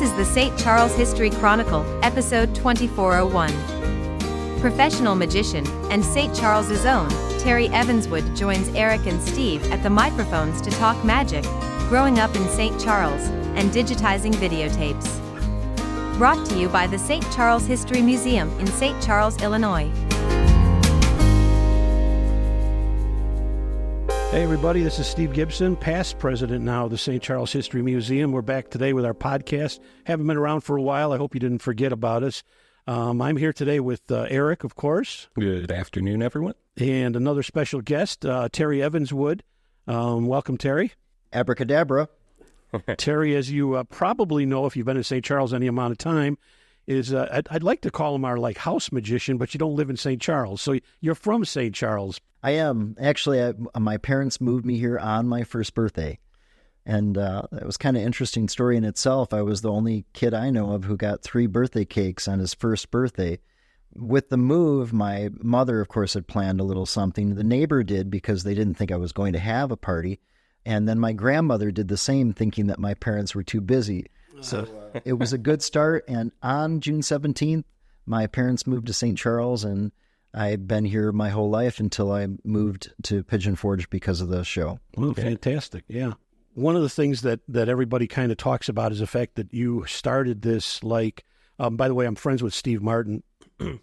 This is the St. Charles History Chronicle, episode 2401. Professional magician and St. Charles's own Terry Evanswood joins Eric and Steve at the microphones to talk magic, growing up in St. Charles, and digitizing videotapes. Brought to you by the St. Charles History Museum in St. Charles, Illinois. Hey everybody, this is Steve Gibson, past president now of the St. Charles History Museum. We're back today with our podcast. Haven't been around for a while. I hope you didn't forget about us. I'm here today with Eric, of course. Good afternoon, everyone. And another special guest, Terry Evanswood. Welcome, Terry. Abracadabra. Terry, as you probably know if you've been in St. Charles any amount of time, is I'd like to call him our house magician, but you don't live in St. Charles. So you're from St. Charles. I am. Actually, my parents moved me here on my first birthday. And it was kind of an interesting story in itself. I was the only kid I know of who got 3 birthday cakes on his first birthday. With the move, my mother, of course, had planned a little something. The neighbor did because they didn't think I was going to have a party. And then my grandmother did the same, thinking that my parents were too busy. So it was a good start. And on June 17th, my parents moved to St. Charles, and I've been here my whole life until I moved to Pigeon Forge because of the show. Oh, fantastic. Yeah. One of the things that everybody kind of talks about is the fact that you started this by the way, I'm friends with Steve Martin,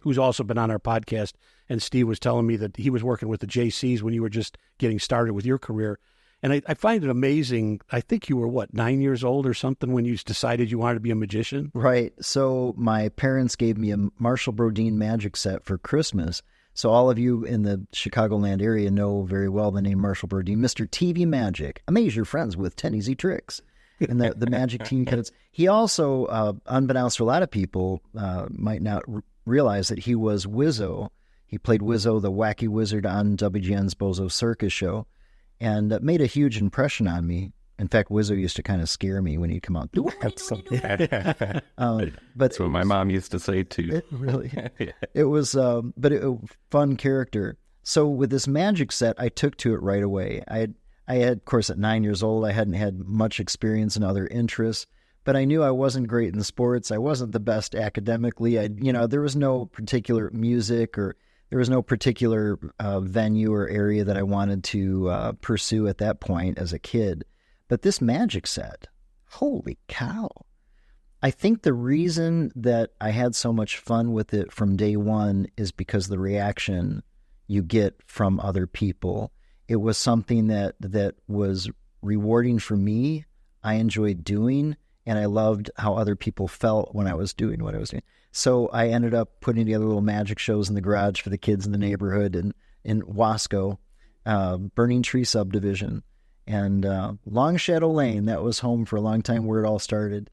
who's also been on our podcast, and Steve was telling me that he was working with the JCs when you were just getting started with your career. And I find it amazing. I think you were, 9 years old or something when you decided you wanted to be a magician? Right. So my parents gave me a Marshall Brodein magic set for Christmas. So all of you in the Chicagoland area know very well the name Marshall Brodein, Mr. TV Magic. Amaze your friends with 10 easy tricks. And the magic team credits. He also, unbeknownst to a lot of people, might not realize that he was Wizzo. He played Wizzo, the wacky wizard, on WGN's Bozo circus show. And it made a huge impression on me. In fact, Wizzo used to kind of scare me when he'd come out. That's But what my mom used to say, too. Really? It was a fun character. So with this magic set, I took to it right away. I had, of course, at 9 years old, I hadn't had much experience in other interests, but I knew I wasn't great in sports. I wasn't the best academically. There was no particular music or there was no particular venue or area that I wanted to pursue at that point as a kid. But this magic set, holy cow. I think the reason that I had so much fun with it from day one is because the reaction you get from other people. It was something that was rewarding for me. I enjoyed doing, and I loved how other people felt when I was doing what I was doing. So I ended up putting together little magic shows in the garage for the kids in the neighborhood and in Wasco, Burning Tree subdivision, and Long Shadow Lane. That was home for a long time where it all started.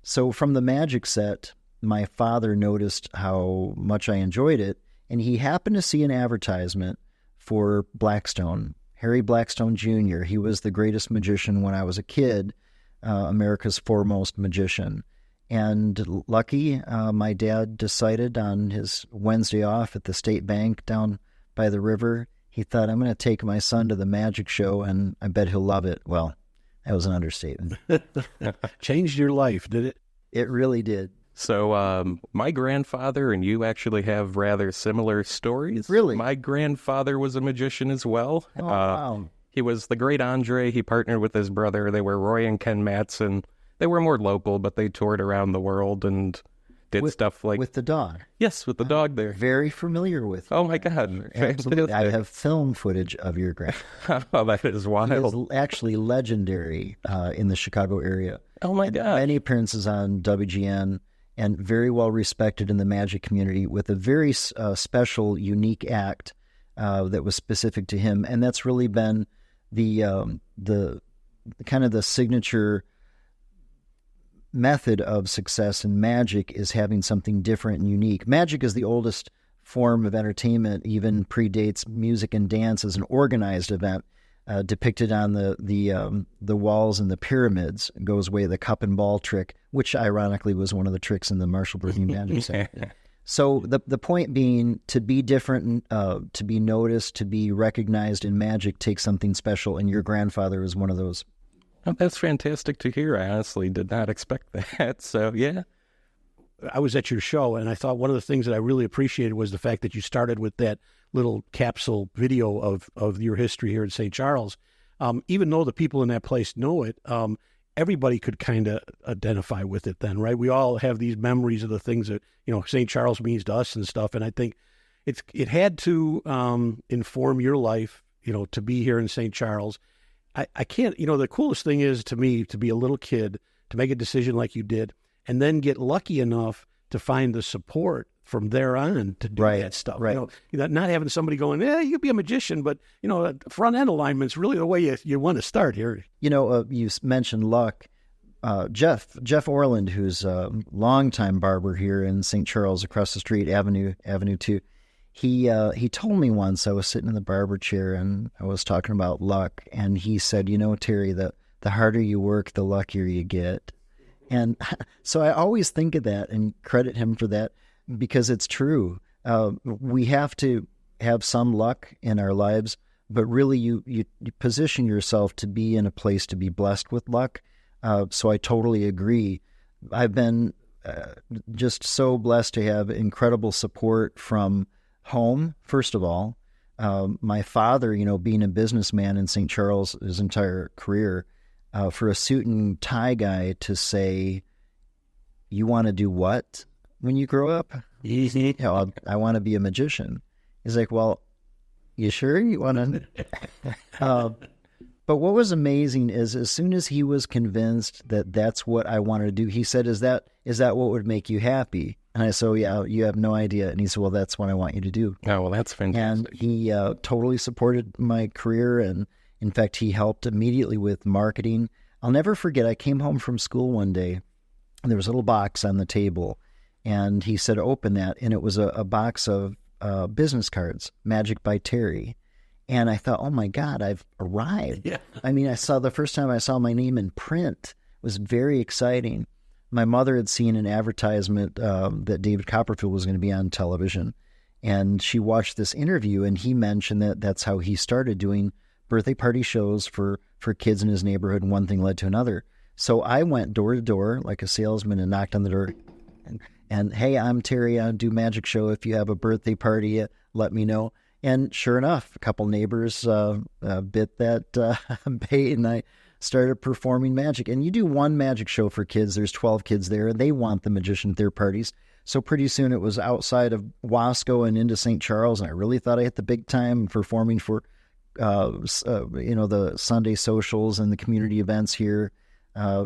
So from the magic set, my father noticed how much I enjoyed it, and he happened to see an advertisement for Blackstone, Harry Blackstone Jr. He was the greatest magician when I was a kid, America's foremost magician. And lucky, my dad decided on his Wednesday off at the State Bank down by the river, he thought, I'm going to take my son to the magic show, and I bet he'll love it. Well, that was an understatement. Changed your life, did it? It really did. So my grandfather and you actually have rather similar stories. Really? My grandfather was a magician as well. Oh, wow. He was the great Andre. He partnered with his brother. They were Roy and Ken Matson. They were more local, but they toured around the world and did stuff like... With the dog. Yes, with the dog there. Very familiar with. Oh, my God. Absolutely. I have film footage of your grandfather. Oh, that is wild. He is actually legendary in the Chicago area. Oh, my God. Many appearances on WGN and very well respected in the magic community with a very special, unique act that was specific to him. And that's really been the kind of the signature method of success in magic, is having something different and unique. Magic is the oldest form of entertainment, even predates music and dance as an organized event depicted on the walls in the pyramids. It goes way the cup and ball trick, which ironically was one of the tricks in the Marshall Brodein magic set. So the point being, to be different, to be noticed, to be recognized in magic takes something special, and your grandfather is one of those Oh, that's fantastic to hear. I honestly did not expect that. So, yeah. I was at your show, and I thought one of the things that I really appreciated was the fact that you started with that little capsule video of your history here in St. Charles. Even though the people in that place know it, everybody could kind of identify with it then, right? We all have these memories of the things that, St. Charles means to us and stuff, and I think it had to inform your life, to be here in St. Charles. I can't, the coolest thing is to me to be a little kid, to make a decision like you did, and then get lucky enough to find the support from there on to do that stuff. Right. Not having somebody going, you be a magician, but, front end alignment's really the way you want to start here. You mentioned luck. Jeff Orland, who's a longtime barber here in St. Charles across the street, Avenue 2, he told me once, I was sitting in the barber chair and I was talking about luck, and he said, Terry, the harder you work, the luckier you get. And so I always think of that and credit him for that, because it's true. We have to have some luck in our lives, but really you position yourself to be in a place to be blessed with luck. So I totally agree. I've been just so blessed to have incredible support from home, first of all. My father, being a businessman in St. Charles his entire career, for a suit and tie guy to say, you want to do what when you grow up? I want to be a magician. He's like, well, you sure you want to? But what was amazing is as soon as he was convinced that that's what I wanted to do, he said, is that what would make you happy? And I said, oh, yeah, you have no idea. And he said, well, that's what I want you to do. Oh, well, that's fantastic. And he totally supported my career. And in fact, he helped immediately with marketing. I'll never forget, I came home from school one day and there was a little box on the table. And he said, open that. And it was a box of business cards, Magic by Terry. And I thought, oh my God, I've arrived. Yeah. I mean, the first time I saw my name in print was very exciting. My mother had seen an advertisement that David Copperfield was going to be on television. And she watched this interview, and he mentioned that that's how he started doing birthday party shows for kids in his neighborhood, and one thing led to another. So I went door to door like a salesman and knocked on the door. And hey, I'm Terry. I do magic show. If you have a birthday party, let me know. And sure enough, a couple neighbors bit that bait, and I started performing magic. And you do one magic show for kids. There's 12 kids there, and they want the magician at their parties. So pretty soon it was outside of Wasco and into St. Charles, and I really thought I hit the big time performing for, the Sunday socials and the community events here,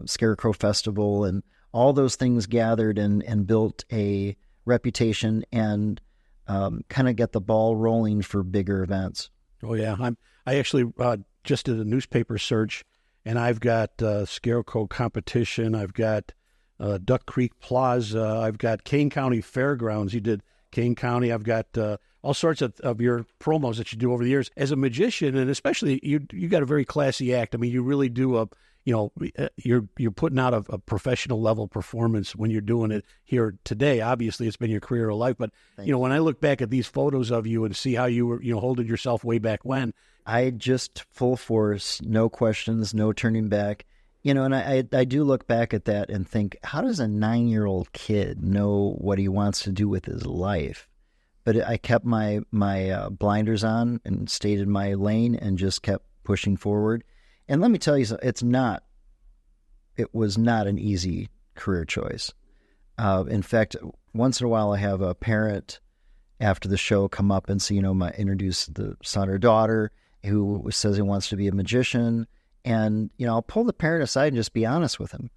Scarecrow Festival, and all those things gathered and built a reputation and kind of get the ball rolling for bigger events. Oh yeah, I actually just did a newspaper search, and I've got Scarecrow Competition, I've got Duck Creek Plaza, I've got Kane County Fairgrounds. You did Kane County. I've got all sorts of your promos that you do over the years as a magician, and especially you got a very classy act. I mean, you really do you're putting out a professional level performance when you're doing it here today. Obviously, it's been your career of life, but when I look back at these photos of you and see how you were holding yourself way back when, I just full force, no questions, no turning back. And I do look back at that and think, how does a 9-year-old kid know what he wants to do with his life? But I kept my blinders on and stayed in my lane and just kept pushing forward. And let me tell you, it was not an easy career choice. In fact, once in a while I have a parent after the show come up and say, introduce the son or daughter who says he wants to be a magician. And, I'll pull the parent aside and just be honest with him.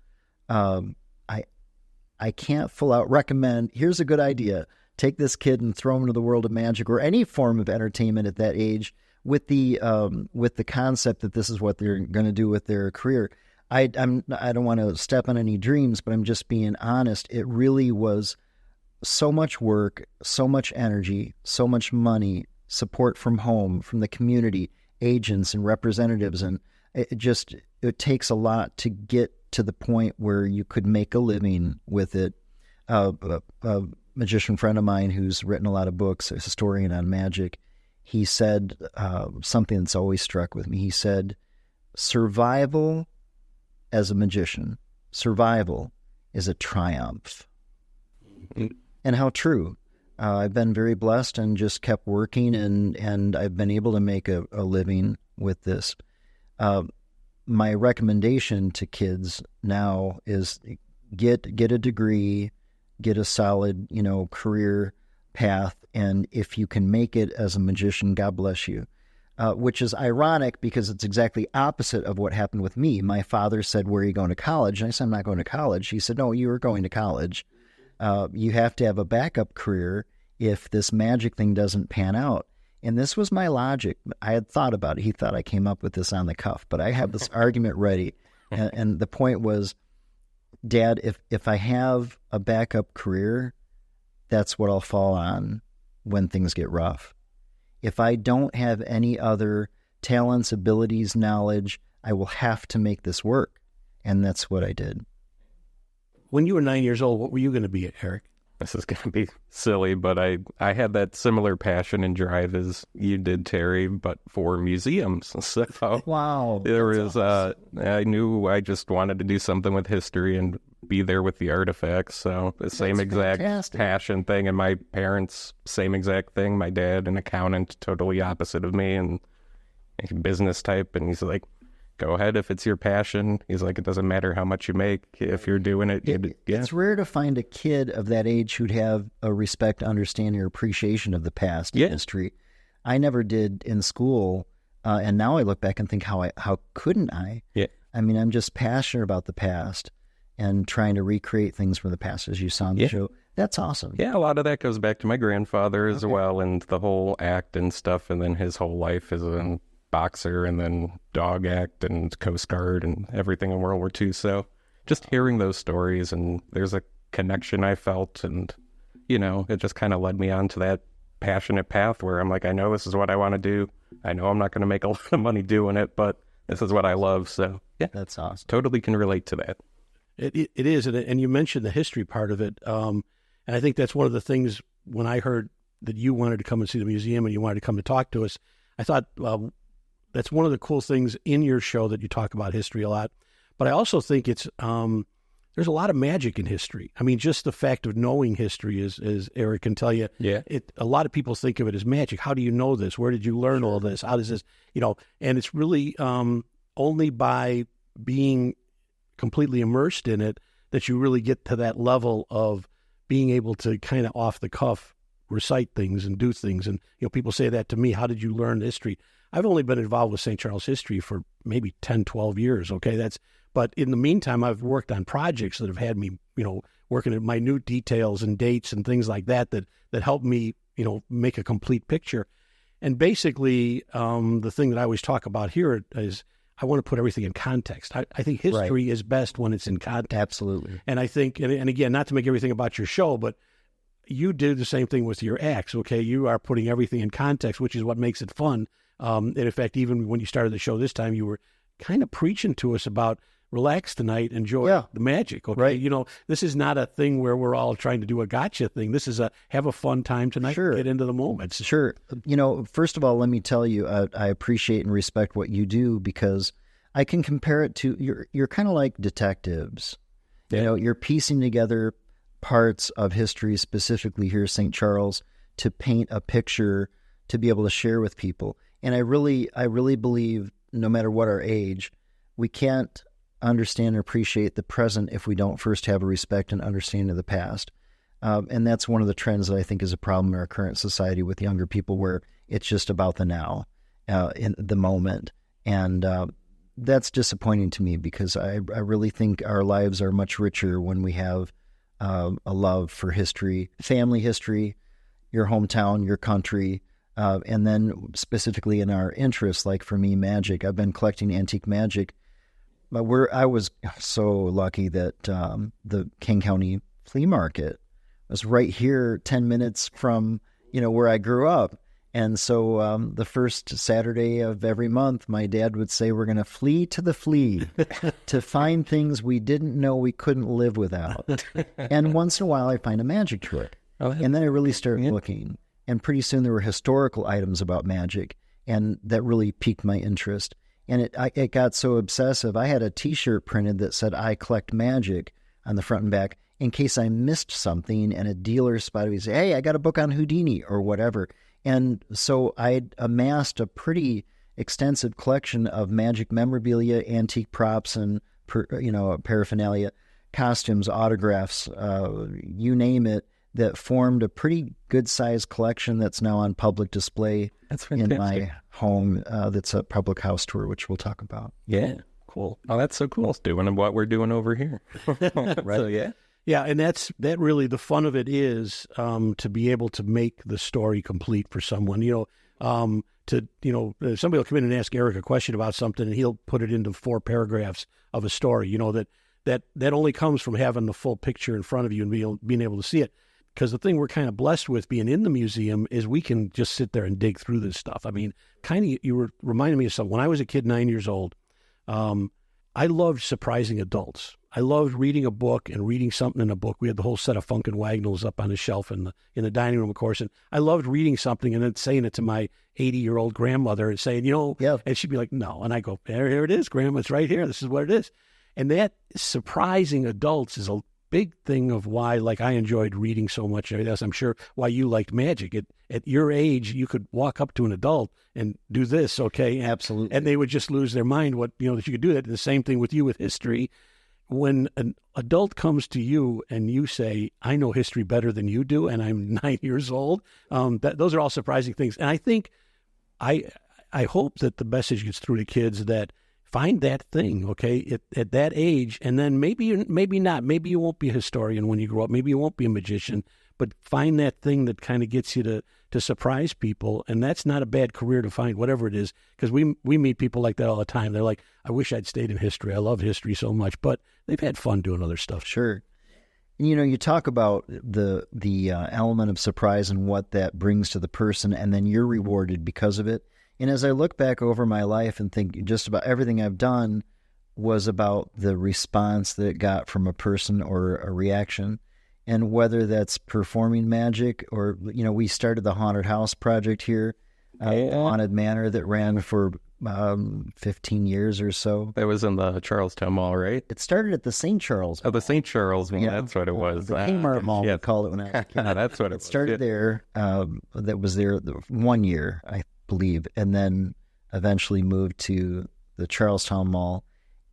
I can't full out recommend, here's a good idea. Take this kid and throw him into the world of magic or any form of entertainment at that age with the concept that this is what they're going to do with their career. I don't want to step on any dreams, but I'm just being honest. It really was so much work, so much energy, so much money, support from home, from the community, agents and representatives. And it takes a lot to get to the point where you could make a living with it. A magician friend of mine who's written a lot of books, a historian on magic, he said something that's always struck with me. He said, survival as a magician, survival is a triumph. And how true. I've been very blessed and just kept working, and I've been able to make a living with this. My recommendation to kids now is get a degree, get a solid, career path, and if you can make it as a magician, God bless you. Which is ironic because it's exactly opposite of what happened with me. My father said, "Where are you going to college?" And I said, "I'm not going to college." He said, "No, you are going to college. You have to have a backup career if this magic thing doesn't pan out." And this was my logic. I had thought about it. He thought I came up with this on the cuff, but I have this argument ready. And the point was, Dad, if I have a backup career, that's what I'll fall on when things get rough. If I don't have any other talents, abilities, knowledge, I will have to make this work. And that's what I did. When you were 9 years old, what were you going to be, Eric? This is going to be silly, but I had that similar passion and drive as you did, Terry, but for museums. So wow, there was, I knew I just wanted to do something with history and be there with the artifacts. So the same exact passion thing, and my parents, same exact thing. My dad, an accountant, totally opposite of me, and business type. And he's like, "Go ahead if it's your passion." He's like, "It doesn't matter how much you make if you're doing it." It's rare to find a kid of that age who'd have a respect, understanding, or appreciation of the past and history. I never did in school, and now I look back and think, how couldn't I? Yeah. I mean, I'm just passionate about the past and trying to recreate things from the past, as you saw on the show. That's awesome. Yeah, a lot of that goes back to my grandfather as well, and the whole act and stuff, and then his whole life as a boxer, and then dog act and Coast Guard and everything in World War II. So just hearing those stories, and there's a connection I felt, and it just kind of led me on to that passionate path where I'm like, I know this is what I want to do. I know I'm not going to make a lot of money doing it, but this is what I love. So yeah, that's awesome. Totally can relate to that. It is, and you mentioned the history part of it, and I think that's one of the things when I heard that you wanted to come and see the museum and you wanted to come to talk to us, I thought, that's one of the cool things in your show that you talk about history a lot. But I also think it's there's a lot of magic in history. I mean, just the fact of knowing history, as Eric can tell you, a lot of people think of it as magic. How do you know this? Where did you learn all this? How does this, and it's really only by being completely immersed in it that you really get to that level of being able to kind of off the cuff recite things and do things. And, people say that to me, how did you learn history? I've only been involved with St. Charles history for maybe 10, 12 years. Okay. But in the meantime, I've worked on projects that have had me, working at minute details and dates and things like that help me, make a complete picture. And basically, the thing that I always talk about here is I want to put everything in context. I think history is best when it's in context. Absolutely. And I think, and again, not to make everything about your show, but you do the same thing with your acts, okay? You are putting everything in context, which is what makes it fun. And in fact, even when you started the show this time, you were kind of preaching to us about relax tonight, enjoy the magic, okay? Right. This is not a thing where we're all trying to do a gotcha thing. This is have a fun time tonight, get into the moments. Sure. First of all, let me tell you, I appreciate and respect what you do because I can compare it to, you're kind of like detectives. Yeah. You're piecing together parts of history, specifically here, St. Charles, to paint a picture to be able to share with people. And I really believe no matter what our age, we can't understand and appreciate the present if we don't first have a respect and understanding of the past. And that's one of the trends that I think is a problem in our current society with younger people, where it's just about the now, in the moment. And that's disappointing to me because I really think our lives are much richer when we have a love for history, family history, your hometown, your country, and then specifically in our interests, like for me, magic. I've been collecting antique magic. But I was so lucky that the King County Flea Market was right here, 10 minutes from where I grew up. And so the first Saturday of every month, my dad would say, we're going to flee to the flea to find things we didn't know we couldn't live without. And once in a while, I find a magic trick. And then I really started looking. And pretty soon there were historical items about magic, and that really piqued my interest. And it got so obsessive. I had a T-shirt printed that said, "I collect magic" on the front and back, in case I missed something and a dealer spotted me and say, "Hey, I got a book on Houdini," or whatever. And so I amassed a pretty extensive collection of magic memorabilia, antique props, and paraphernalia, costumes, autographs, you name it, that formed a pretty good-sized collection that's now on public display in my home. That's a public house tour, which we'll talk about. Yeah, cool. Oh, that's so cool. It's doing what we're doing over here. Right. So, yeah. Yeah, and that really, the fun of it is to be able to make the story complete for someone. Somebody will come in and ask Eric a question about something, and he'll put it into 4 paragraphs of a story. That only comes from having the full picture in front of you and being able to see it. Because the thing we're kind of blessed with being in the museum is we can just sit there and dig through this stuff. I mean, you were reminding me of something. When I was a kid, 9 years old, I loved surprising adults. I loved reading a book and reading something in a book. We had the whole set of Funkin' Wagnalls up on the shelf in the dining room, of course. And I loved reading something and then saying it to my 80-year-old grandmother and saying, and she'd be like, "No." And I go, here it is, Grandma. It's right here. This is what it is. And that surprising adults is a big thing of why, like, I enjoyed reading so much. I'm sure why you liked magic. At your age, you could walk up to an adult and do this, okay? Absolutely. And they would just lose their mind that you could do that. The same thing with you with history. When an adult comes to you and you say, "I know history better than you do, and I'm 9 years old," those are all surprising things. And I think, I hope that the message gets through to kids that find that thing, okay, at that age, and then maybe not. Maybe you won't be a historian when you grow up. Maybe you won't be a magician, but find that thing that kind of gets you to surprise people, and that's not a bad career to find, whatever it is, because we meet people like that all the time. They're like, "I wish I'd stayed in history. I love history so much," but they've had fun doing other stuff. Sure. You talk about the element of surprise and what that brings to the person, and then you're rewarded because of it. And as I look back over my life and think just about everything I've done was about the response that it got from a person or a reaction. And whether that's performing magic or, we started the Haunted House project here, Haunted Manor, that ran for 15 years or so. That was in the Charlestown Mall, right? It started at the St. Charles. Oh, the St. Charles Mall. Yeah. That's what it was. The Kmart Mall, we called it when I was a kid. That's what it was. It started there. That was there 1 year, I believe, and then eventually moved to the Charlestown Mall.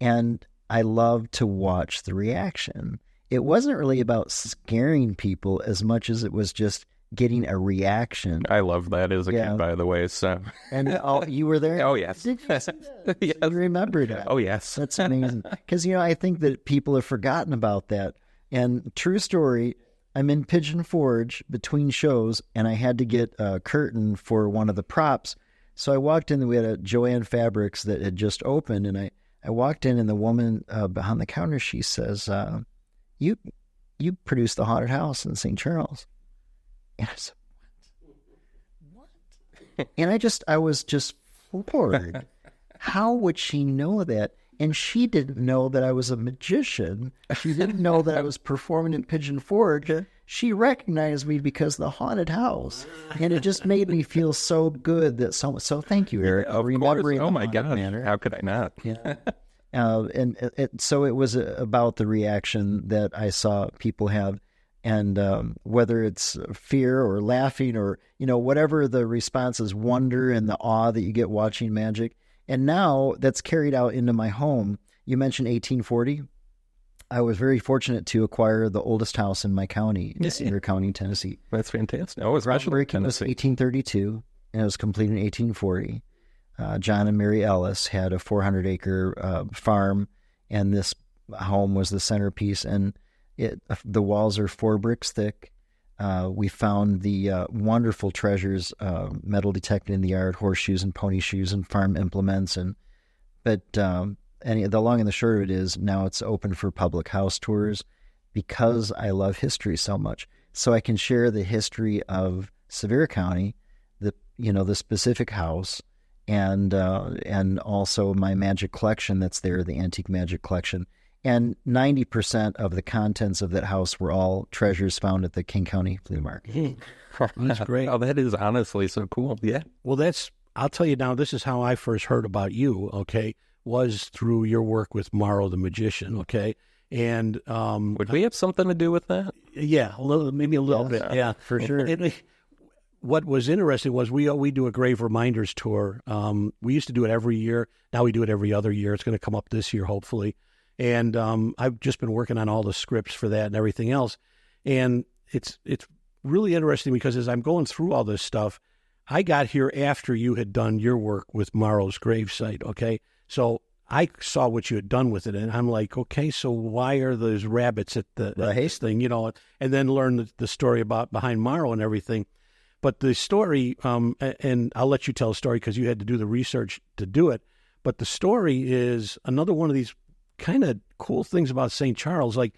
And I loved to watch the reaction. It wasn't really about scaring people as much as it was just getting a reaction. I loved that as a kid, by the way. So, and you were there? Oh, yes. Did you see that? Yes. You remember that? Oh, yes. That's amazing. Because, I think that people have forgotten about that. And true story, I'm in Pigeon Forge between shows, and I had to get a curtain for one of the props. So I walked in, we had a Joanne Fabrics that had just opened, and I walked in, and the woman behind the counter, she says, you produced the Haunted House in St. Charles. And I said, what? And I was just floored. How would she know that? And she didn't know that I was a magician. She didn't know that I was performing in Pigeon Forge. She recognized me because of the Haunted House. And it just made me feel so good that so thank you, Eric. Of course. Oh my God. How could I not? Yeah. So it was about the reaction that I saw people have, and whether it's fear or laughing or, whatever the response is, wonder and the awe that you get watching magic. And now that's carried out into my home. You mentioned 1840. I was very fortunate to acquire the oldest house in my county, Cedar County, Tennessee. That's fantastic. Oh, especially Groundbreaking was 1832, and it was completed in 1840. John and Mary Ellis had a 400-acre farm, and this home was the centerpiece. And the walls are 4 bricks thick. We found the wonderful treasures, metal detected in the yard, horseshoes and pony shoes and farm implements. But the long and the short of it is now it's open for public house tours because I love history so much. So I can share the history of Sevier County, the specific house, and also my magic collection that's there, the antique magic collection. And 90% of the contents of that house were all treasures found at the King County Flea Market. That's great. Oh, that is honestly so cool. Yeah. Well, that's I'll tell you now, this is how I first heard about you, okay, was through your work with Morrow the Magician, okay? And would we have something to do with that? Yeah, maybe a little bit, yeah. For sure. What was interesting was we do a Grave Reminders tour. We used to do it every year. Now we do it every other year. It's going to come up this year, hopefully. And I've just been working on all the scripts for that and everything else. And it's really interesting because as I'm going through all this stuff, I got here after you had done your work with Morrow's gravesite, okay? So I saw what you had done with it, and I'm like, okay, so why are those rabbits at the this thing, and then learn the story about behind Morrow and everything. But the story, and I'll let you tell the story because you had to do the research to do it, but the story is another one of these kind of cool things about St. Charles. Like,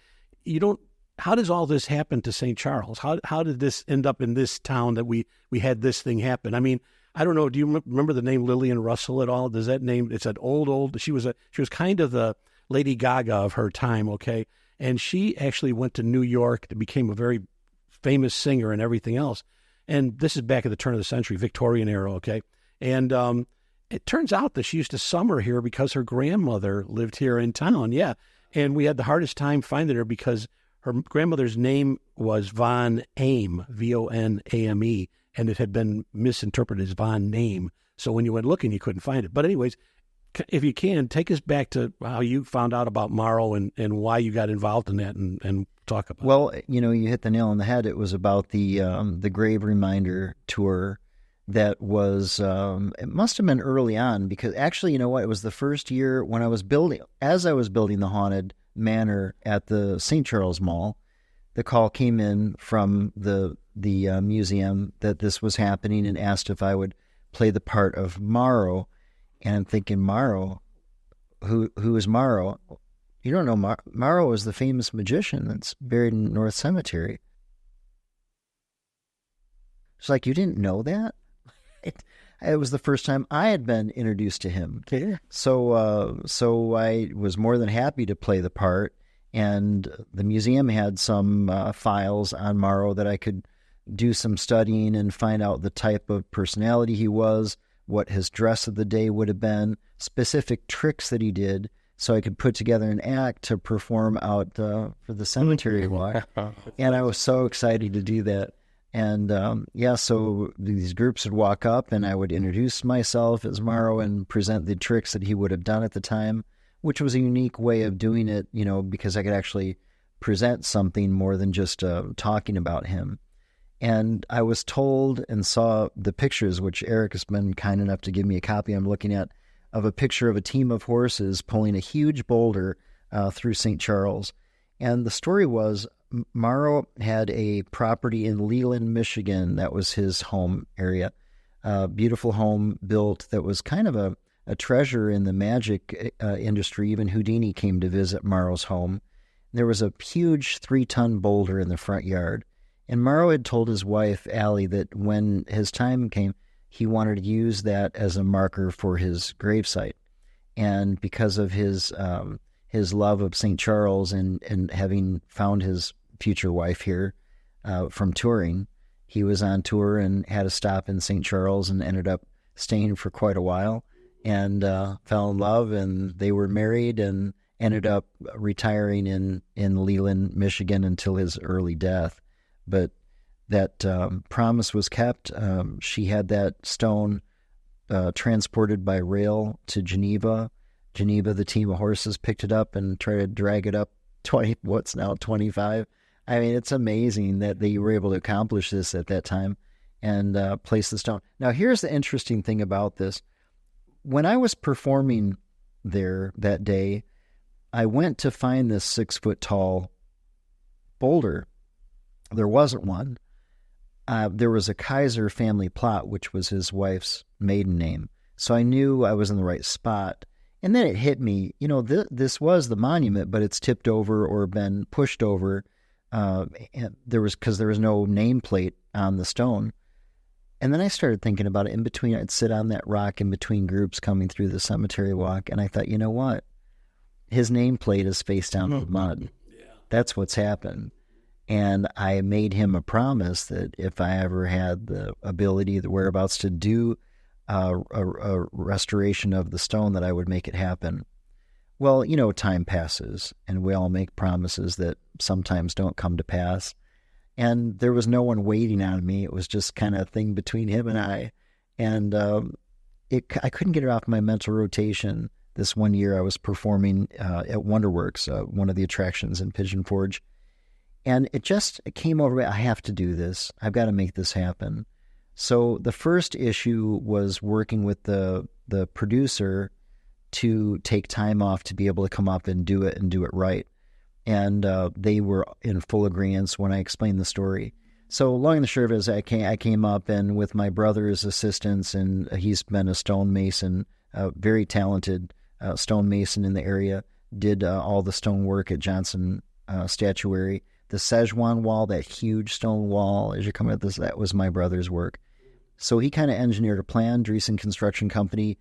how does all this happen to St. Charles? How did this end up in this town that we had this thing happen? I mean, I don't know. Do you remember the name Lillian Russell at all? Does that name? It's an old. She was kind of the Lady Gaga of her time. Okay, and she actually went to New York to became a very famous singer and everything else. And this is back at the turn of the century, Victorian era. Okay, and it turns out that she used to summer here because her grandmother lived here in town. Yeah, and we had the hardest time finding her because her grandmother's name was Von Ame, Voname. And it had been misinterpreted as Von Name. So when you went looking, you couldn't find it. But anyways, if you can, take us back to how you found out about Morrow and why you got involved in that and talk about it. Well, you hit the nail on the head. It was about the Grave Reminder tour that was, it must have been early on because actually, you know what? It was the first year when I was building the Haunted Manor at the St. Charles Mall. The call came in from the museum that this was happening and asked if I would play the part of Morrow. And I'm thinking, Morrow? Who is Morrow? You don't know Morrow is the famous magician that's buried in North Cemetery. It's like, you didn't know that? It was the first time I had been introduced to him. Okay. So I was more than happy to play the part. And the museum had some files on Morrow that I could do some studying and find out the type of personality he was, what his dress of the day would have been, specific tricks that he did, so I could put together an act to perform out for the cemetery walk. And I was so excited to do that. And so these groups would walk up and I would introduce myself as Morrow and present the tricks that he would have done at the time, which was a unique way of doing it, because I could actually present something more than just talking about him. And I was told and saw the pictures, which Eric has been kind enough to give me a copy I'm looking at, of a picture of a team of horses pulling a huge boulder through St. Charles. And the story was Morrow had a property in Leland, Michigan. That was his home area. Beautiful home built that was kind of a treasure in the magic industry. Even Houdini came to visit Morrow's home. There was a huge 3-ton boulder in the front yard. And Morrow had told his wife, Allie, that when his time came, he wanted to use that as a marker for his gravesite. And because of his love of St. Charles and having found his future wife here from touring, he was on tour and had a stop in St. Charles and ended up staying for quite a while and fell in love, and they were married and ended up retiring in Leland, Michigan until his early death. But that promise was kept. She had that stone transported by rail to Geneva. The team of horses picked it up and tried to drag it up 25. I mean, it's amazing that they were able to accomplish this at that time and place the stone. Now, here's the interesting thing about this. When I was performing there that day, I went to find this 6-foot-tall boulder. There wasn't one. There was a Kaiser family plot, which was his wife's maiden name. So I knew I was in the right spot. And then it hit me, this was the monument, but it's tipped over or been pushed over. And there was no nameplate on the stone. And then I started thinking about it in between. I'd sit on that rock in between groups coming through the cemetery walk. And I thought, you know what? His nameplate is face down in the mud. Yeah. That's what's happened. And I made him a promise that if I ever had the ability, the whereabouts to do a restoration of the stone, that I would make it happen. Well, time passes, and we all make promises that sometimes don't come to pass. And there was no one waiting on me. It was just kind of a thing between him and I. And I couldn't get it off my mental rotation. This one year I was performing at Wonderworks, one of the attractions in Pigeon Forge. And it came over me, I have to do this. I've got to make this happen. So the first issue was working with the producer to take time off to be able to come up and do it right. And they were in full agreement when I explained the story. So long and the short of it is I came up, and with my brother's assistance, and he's been a stonemason, very talented stonemason in the area, did all the stone work at Johnson Statuary. The Szechuan wall, that huge stone wall, as you're coming at this, that was my brother's work. So he kind of engineered a plan. Dreesen Construction Company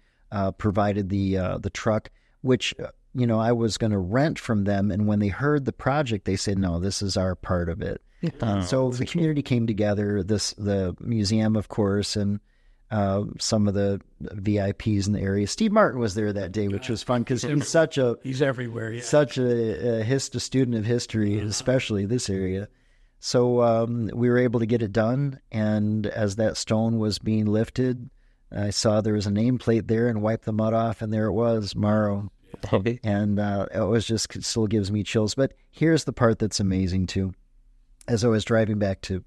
provided the truck, which I was going to rent from them. And when they heard the project, they said, "No, this is our part of it." So the community came together. The museum, of course, and some of the VIPs in the area. Steve Martin was there that day, which was fun because he's everywhere. Yeah. Such a student of history, especially this area. So we were able to get it done, and as that stone was being lifted, I saw there was a nameplate there, and wiped the mud off, and there it was, Morrow. And it still gives me chills. But here's the part that's amazing too. As I was driving back to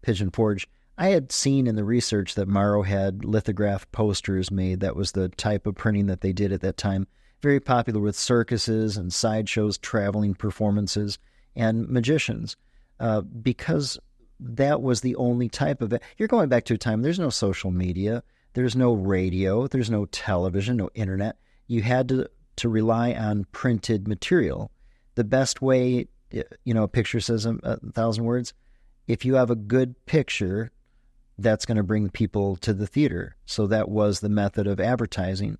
Pigeon Forge, I had seen in the research that Morrow had lithograph posters made. That was the type of printing that they did at that time. Very popular with circuses and sideshows, traveling performances, and magicians. Because that was the only type of it. You're going back to a time, there's no social media, there's no radio, there's no television, no internet. You had to rely on printed material. The best way, a picture says 1,000 words. If you have a good picture, that's going to bring people to the theater. So that was the method of advertising.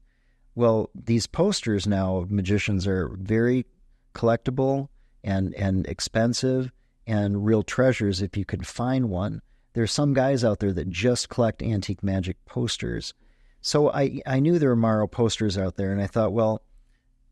Well, these posters now of magicians are very collectible and expensive, and real treasures if you could find one. There's some guys out there that just collect antique magic posters. So I knew there were Morrow posters out there, and I thought, well,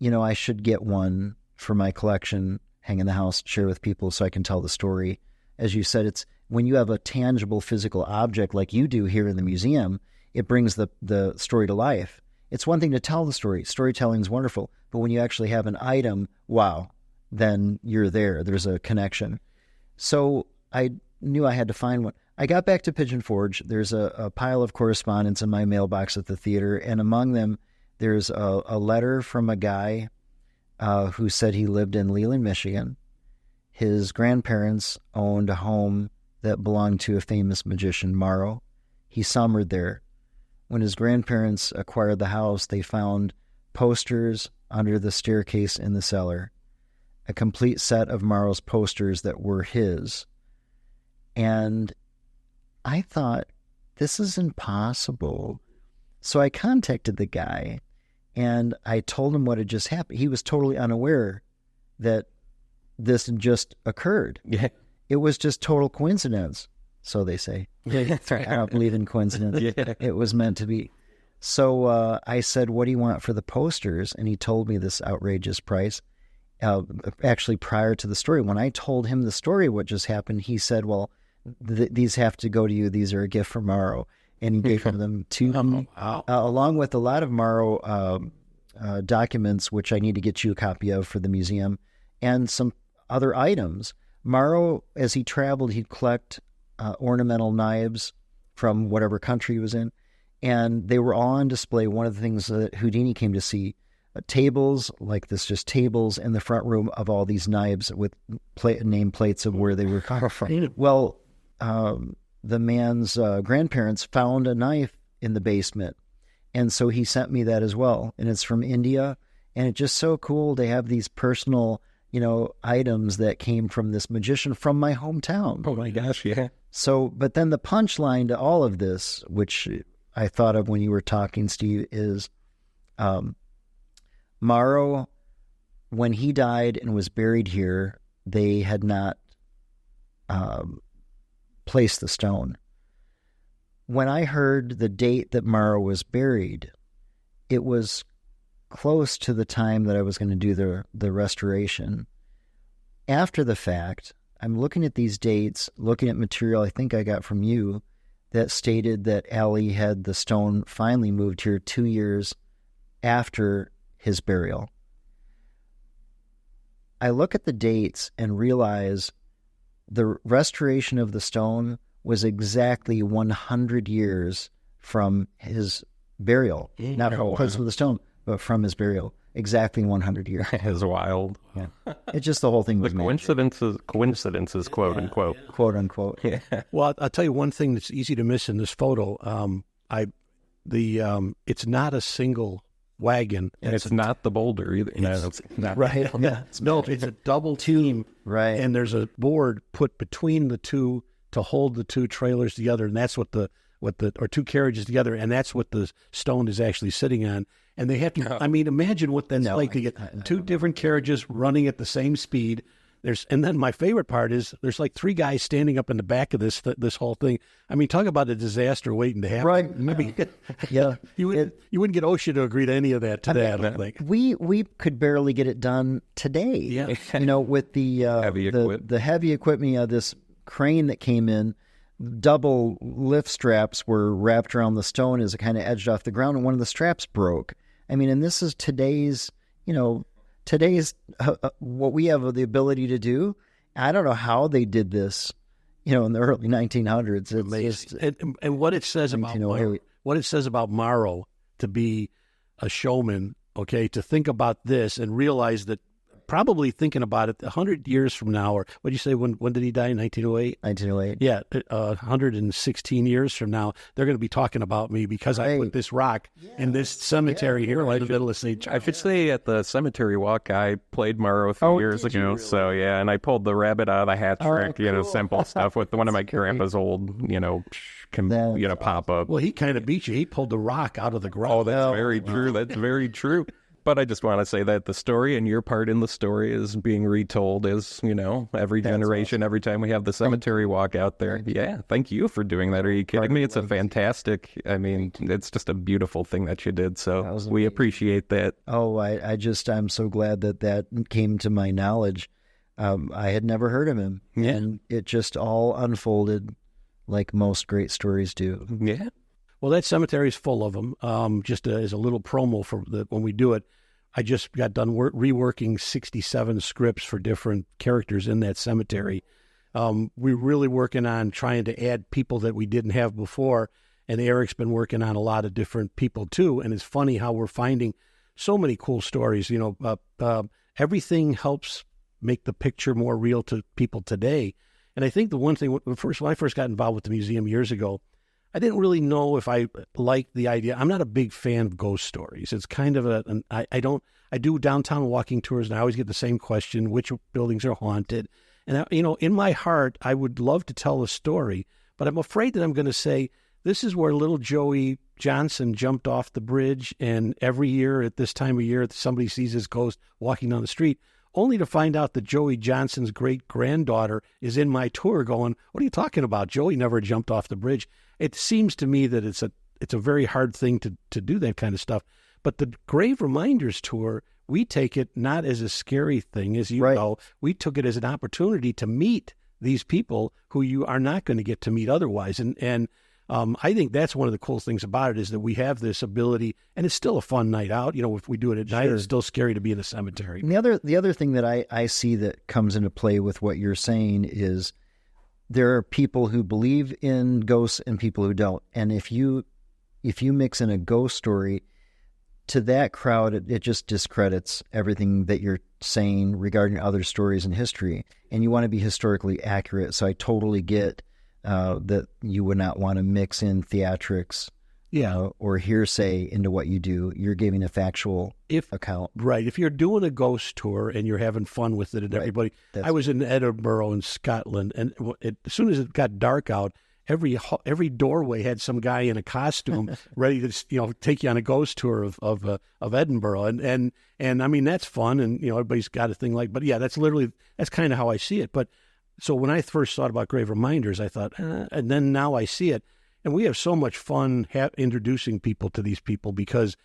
I should get one for my collection, hang in the house, share with people so I can tell the story. As you said, it's when you have a tangible physical object like you do here in the museum, it brings the story to life. It's one thing to tell the story. Storytelling is wonderful. But when you actually have an item, wow, then you're there. There's a connection. So I knew I had to find one. I got back to Pigeon Forge. There's a pile of correspondence in my mailbox at the theater, and among them, there's a letter from a guy who said he lived in Leland, Michigan. His grandparents owned a home that belonged to a famous magician, Morrow. He summered there. When his grandparents acquired the house, they found posters under the staircase in the cellar, a complete set of Morrow's posters that were his. And I thought, this is impossible. So I contacted the guy, and I told him what had just happened. He was totally unaware that this had just occurred. Yeah. It was just total coincidence, so they say. Yeah, that's right. I don't believe in coincidence. Yeah. It was meant to be. So I said, what do you want for the posters? And he told me this outrageous price. Actually, prior to the story, when I told him the story, what just happened, he said, well, these have to go to you. These are a gift from Morrow. And he gave them to me, along with a lot of Morrow documents, which I need to get you a copy of for the museum, and some other items. Morrow, as he traveled, he'd collect ornamental knives from whatever country he was in, and they were all on display. One of the things that Houdini came to see, tables like this, just tables in the front room of all these knives with nameplates of where they were caught from. Well, the man's grandparents found a knife in the basement, and so he sent me that as well, and it's from India, and it's just so cool to have these personal items that came from this magician from my hometown. Oh my gosh, yeah. So, but then the punchline to all of this, which I thought of when you were talking, Steve, is Morrow, when he died and was buried here, they had not placed the stone. when I heard the date that Morrow was buried, it was close to the time that I was going to do the restoration. After the fact, I'm looking at these dates, looking at material I think I got from you that stated that Allie had the stone finally moved here 2 years after his burial. I look at the dates and realize the restoration of the stone was exactly 100 years from his burial. Not from the placement of the stone, but from his burial. Exactly 100 years. It's wild. Yeah. It's just the whole thing was coincidences, quote unquote. Quote unquote. Yeah. Well, I'll tell you one thing that's easy to miss in this photo. It's not a single wagon, and it's not the boulder either. It's not right. Yeah. No, it's a double team. Right. And there's a board put between the two to hold the two trailers together, and that's what or two carriages together, and that's what the stone is actually sitting on. And they have to, I mean, imagine what that's like to get two different carriages running at the same speed. And then my favorite part is there's like three guys standing up in the back of this whole thing. I mean, talk about a disaster waiting to happen. Right. I mean, yeah. You wouldn't get OSHA to agree to any of that today, I don't think. We could barely get it done today. Yeah. You know, with the heavy equipment, this crane that came in, double lift straps were wrapped around the stone as it kind of edged off the ground, and one of the straps broke. I mean, and this is today's what we have the ability to do. I don't know how they did this, in the early 1900s. It's and what it says about Morrow to be a showman, okay, to think about this and realize that probably thinking about it 100 years from now, or what did you say, when did he die? 1908? 1908. Yeah, 116 years from now, they're going to be talking about me because I put this rock in this cemetery here right in the middle of St. Charles. I should say at the cemetery walk, I played Morrow a few years ago. Really? So, yeah, and I pulled the rabbit out of the hat trick, cool. Simple stuff with one of my grandpa's old, pop-up. Well, he kind of beat you. He pulled the rock out of the ground. Oh, that's very true. That's very true. But I just want to say that the story and your part in the story is being retold as, every generation, awesome. Every time we have the cemetery walk out there. Yeah, thank you for doing that. Are you kidding me? It's a fantastic, it's just a beautiful thing that you did. So we appreciate that. Oh, I'm so glad that came to my knowledge. I had never heard of him. Yeah. And it just all unfolded like most great stories do. Yeah. Well, that cemetery is full of them. Just as a little promo for when we do it, I just got done reworking 67 scripts for different characters in that cemetery. We're really working on trying to add people that we didn't have before, and Eric's been working on a lot of different people too. And it's funny how we're finding so many cool stories. Everything helps make the picture more real to people today. And I think the one thing, when I first got involved with the museum years ago, I didn't really know if I liked the idea. I'm not a big fan of ghost stories. It's kind of I do downtown walking tours, and I always get the same question, which buildings are haunted? And, in my heart, I would love to tell a story, but I'm afraid that I'm going to say, this is where little Joey Johnson jumped off the bridge, and every year at this time of year, somebody sees his ghost walking down the street, only to find out that Joey Johnson's great-granddaughter is in my tour going, what are you talking about? Joey never jumped off the bridge. It seems to me that it's a very hard thing to do that kind of stuff. But the Grave Reminders tour, we take it not as a scary thing, as you know. We took it as an opportunity to meet these people who you are not going to get to meet otherwise. And I think that's one of the cool things about it, is that we have this ability, and it's still a fun night out. If we do it at night, it's still scary to be in a cemetery. And the other thing that I see that comes into play with what you're saying is there are people who believe in ghosts and people who don't. And if you mix in a ghost story, to that crowd, it just discredits everything that you're saying regarding other stories in history. And you want to be historically accurate. So I totally get that you would not want to mix in theatrics or hearsay into what you do. You're giving a factual account. Right. If you're doing a ghost tour and you're having fun with it and everybody... I was in Edinburgh in Scotland, and as soon as it got dark out, every doorway had some guy in a costume ready to take you on a ghost tour of Edinburgh, and I mean, that's fun, and everybody's got a thing like, but yeah, that's kind of how I see it. But so when I first thought about Grave Reminders, I thought, and then now I see it, And we have so much fun introducing people to these people because,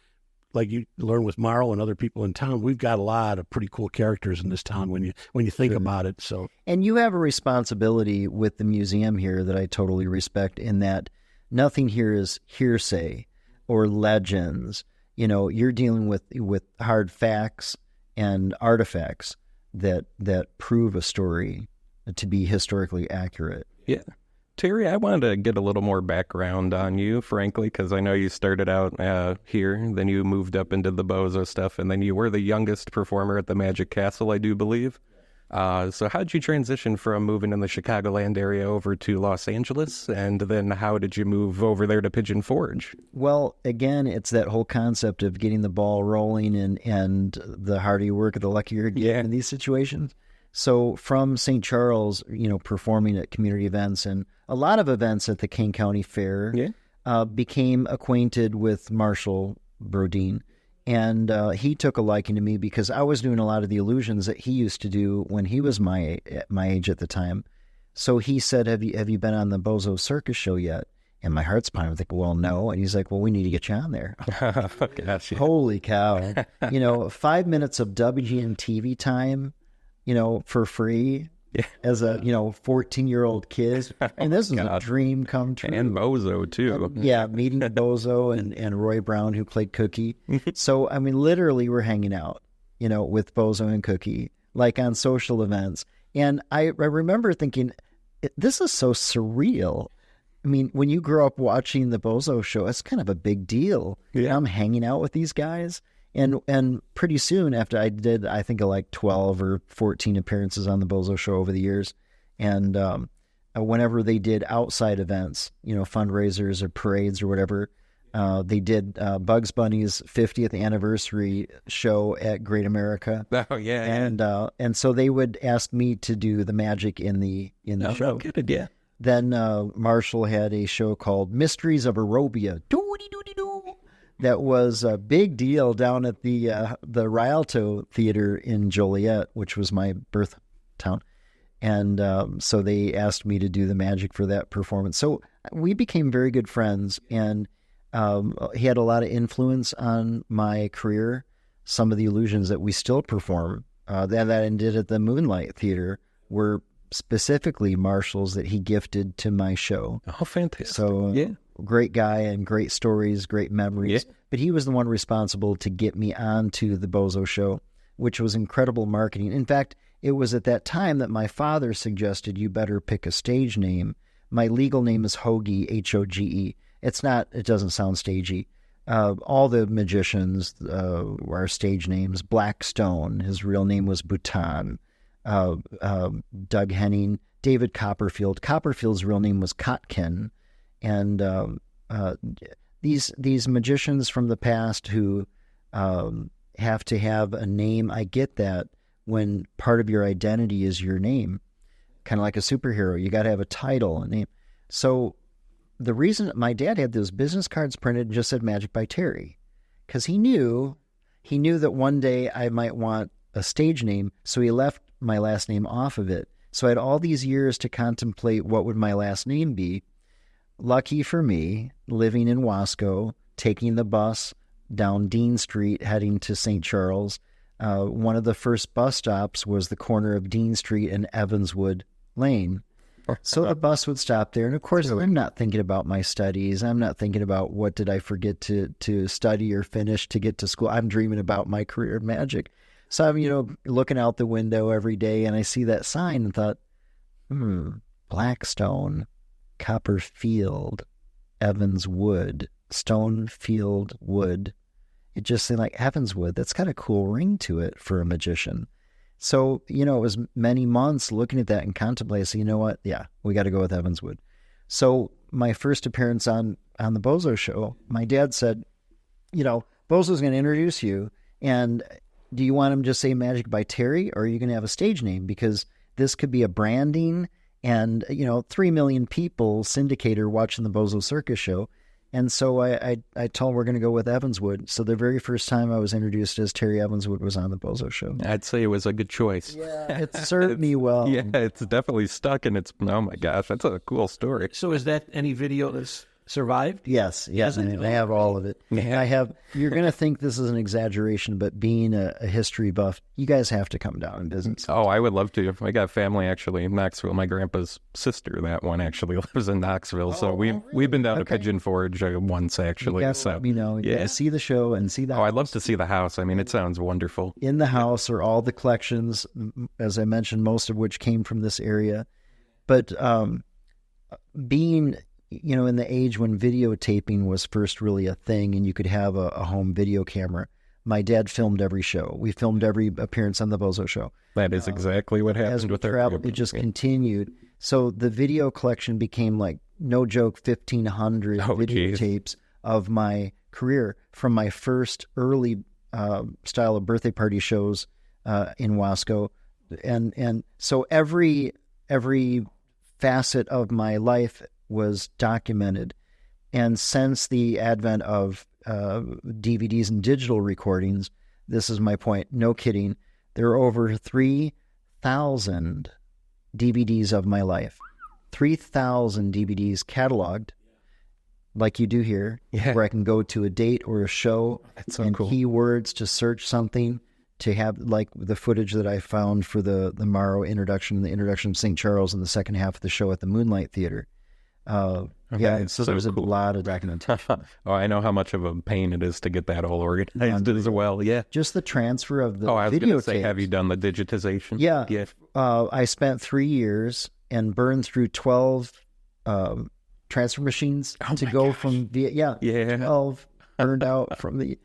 like you learn with Marl and other people in town, we've got a lot of pretty cool characters in this town when you think about it. So, and you have a responsibility with the museum here that I totally respect, in that nothing here is hearsay or legends. You know, you're dealing with hard facts and artifacts that prove a story to be historically accurate. Yeah. Terry, I wanted to get a little more background on you, frankly, because I know you started out here, then you moved up into the Bozo stuff, and then you were the youngest performer at the Magic Castle, I do believe. So how did you transition from moving in the Chicagoland area over to Los Angeles, and then how did you move over there to Pigeon Forge? Well, again, it's that whole concept of getting the ball rolling, and the harder you work, the luckier you get in these situations. So from St. Charles, you know, performing at community events and a lot of events at the Kane County Fair, became acquainted with Marshall Brodein. And he took a liking to me because I was doing a lot of the illusions that he used to do when he was my age at the time. So he said, have you been on the Bozo Circus show yet? And my heart's pounding. I'm thinking, well, no. And he's like, well, we need to get you on there. Gotcha. Holy cow. 5 minutes of WGN TV time, for free as a, 14-year-old kid. And this is a dream come true. And Bozo, too. Meeting Bozo and Roy Brown, who played Cookie. So, I mean, literally we're hanging out, with Bozo and Cookie, like on social events. And I remember thinking, this is so surreal. I mean, when you grow up watching the Bozo show, it's kind of a big deal. Yeah. I'm hanging out with these guys. And pretty soon after I did, I think like 12 or 14 appearances on the Bozo show over the years. And whenever they did outside events, fundraisers or parades or whatever, they did Bugs Bunny's 50th anniversary show at Great America. Oh, yeah. And so they would ask me to do the magic in the show. Good, yeah. Then Marshall had a show called Mysteries of Arabia. That was a big deal down at the Rialto Theater in Joliet, which was my birth town. And so they asked me to do the magic for that performance. So we became very good friends, and he had a lot of influence on my career. Some of the illusions that we still perform that I did at the Moonlight Theater were specifically Marshall's that he gifted to my show. Oh, fantastic. So great guy and great stories, great memories. Yeah. But he was the one responsible to get me onto the Bozo show, which was incredible marketing. In fact, it was at that time that my father suggested you better pick a stage name. My legal name is Hoagie, Hoge. It doesn't sound stagey. All the magicians are stage names. Blackstone, his real name was Bhutan. Doug Henning, David Copperfield. Copperfield's real name was Kotkin. And these magicians from the past who have to have a name, I get that when part of your identity is your name, kind of like a superhero. You got to have a title, a name. So the reason my dad had those business cards printed and just said Magic by Terry, because he knew that one day I might want a stage name, so he left my last name off of it. So I had all these years to contemplate what would my last name be. Lucky for me, living in Wasco, taking the bus down Dean Street, heading to St. Charles. One of the first bus stops was the corner of Dean Street and Evanswood Lane. So the bus would stop there. And of course, I'm not thinking about my studies. I'm not thinking about what did I forget to study or finish to get to school. I'm dreaming about my career in magic. So I'm, looking out the window every day, and I see that sign and thought, Blackstone, Copperfield, Evanswood, Stonefield Wood. It just seemed like Evanswood. That's got a cool ring to it for a magician. So, it was many months looking at that and contemplating, so you know what? Yeah, we got to go with Evanswood. So my first appearance on the Bozo show, my dad said, Bozo's going to introduce you, and do you want him to just say Magic by Terry, or are you going to have a stage name? Because this could be a branding, and 3 million people syndicator watching the Bozo Circus show. And so I told him we're going to go with Evanswood. So the very first time I was introduced as Terry Evanswood was on the Bozo show. I'd say it was a good choice. Yeah, it served me well. Yeah, it's definitely stuck, and oh my gosh, that's a cool story. So is that any video that's survived? Yes, I have all of it. Yeah. You're going to think this is an exaggeration, but being a history buff, you guys have to come down and visit. Oh, I would love to. I got family actually in Knoxville. My grandpa's sister, that one actually lives in Knoxville. So we've been down to Pigeon Forge once actually. You So let me know. You gotta see the show and see the Oh, house. I'd love to see the house. I mean, it sounds wonderful. In the house are all the collections, as I mentioned, most of which came from this area. But being, in the age when videotaping was first really a thing and you could have a home video camera, my dad filmed every show. We filmed every appearance on the Bozo show. That is exactly what happened As we with our traveled, it just continued. So the video collection became like, no joke, 1,500 videotapes of my career from my first early style of birthday party shows in Wasco. And so every facet of my life was documented. And since the advent of DVDs and digital recordings, this is my point, no kidding, there are over 3,000 DVDs of my life. 3,000 DVDs cataloged, like you do here, where I can go to a date or a show and keywords to search something, to have like the footage that I found for the Morrow introduction, the introduction of St. Charles in the second half of the show at the Moonlight Theater. So there's a lot of documentation. Oh, I know how much of a pain it is to get that all organized as well. Yeah. Just the transfer of the I was going to say, videotapes. have you done the digitization? Yeah. I spent 3 years and burned through 12 transfer machines to go from 12 burned out from the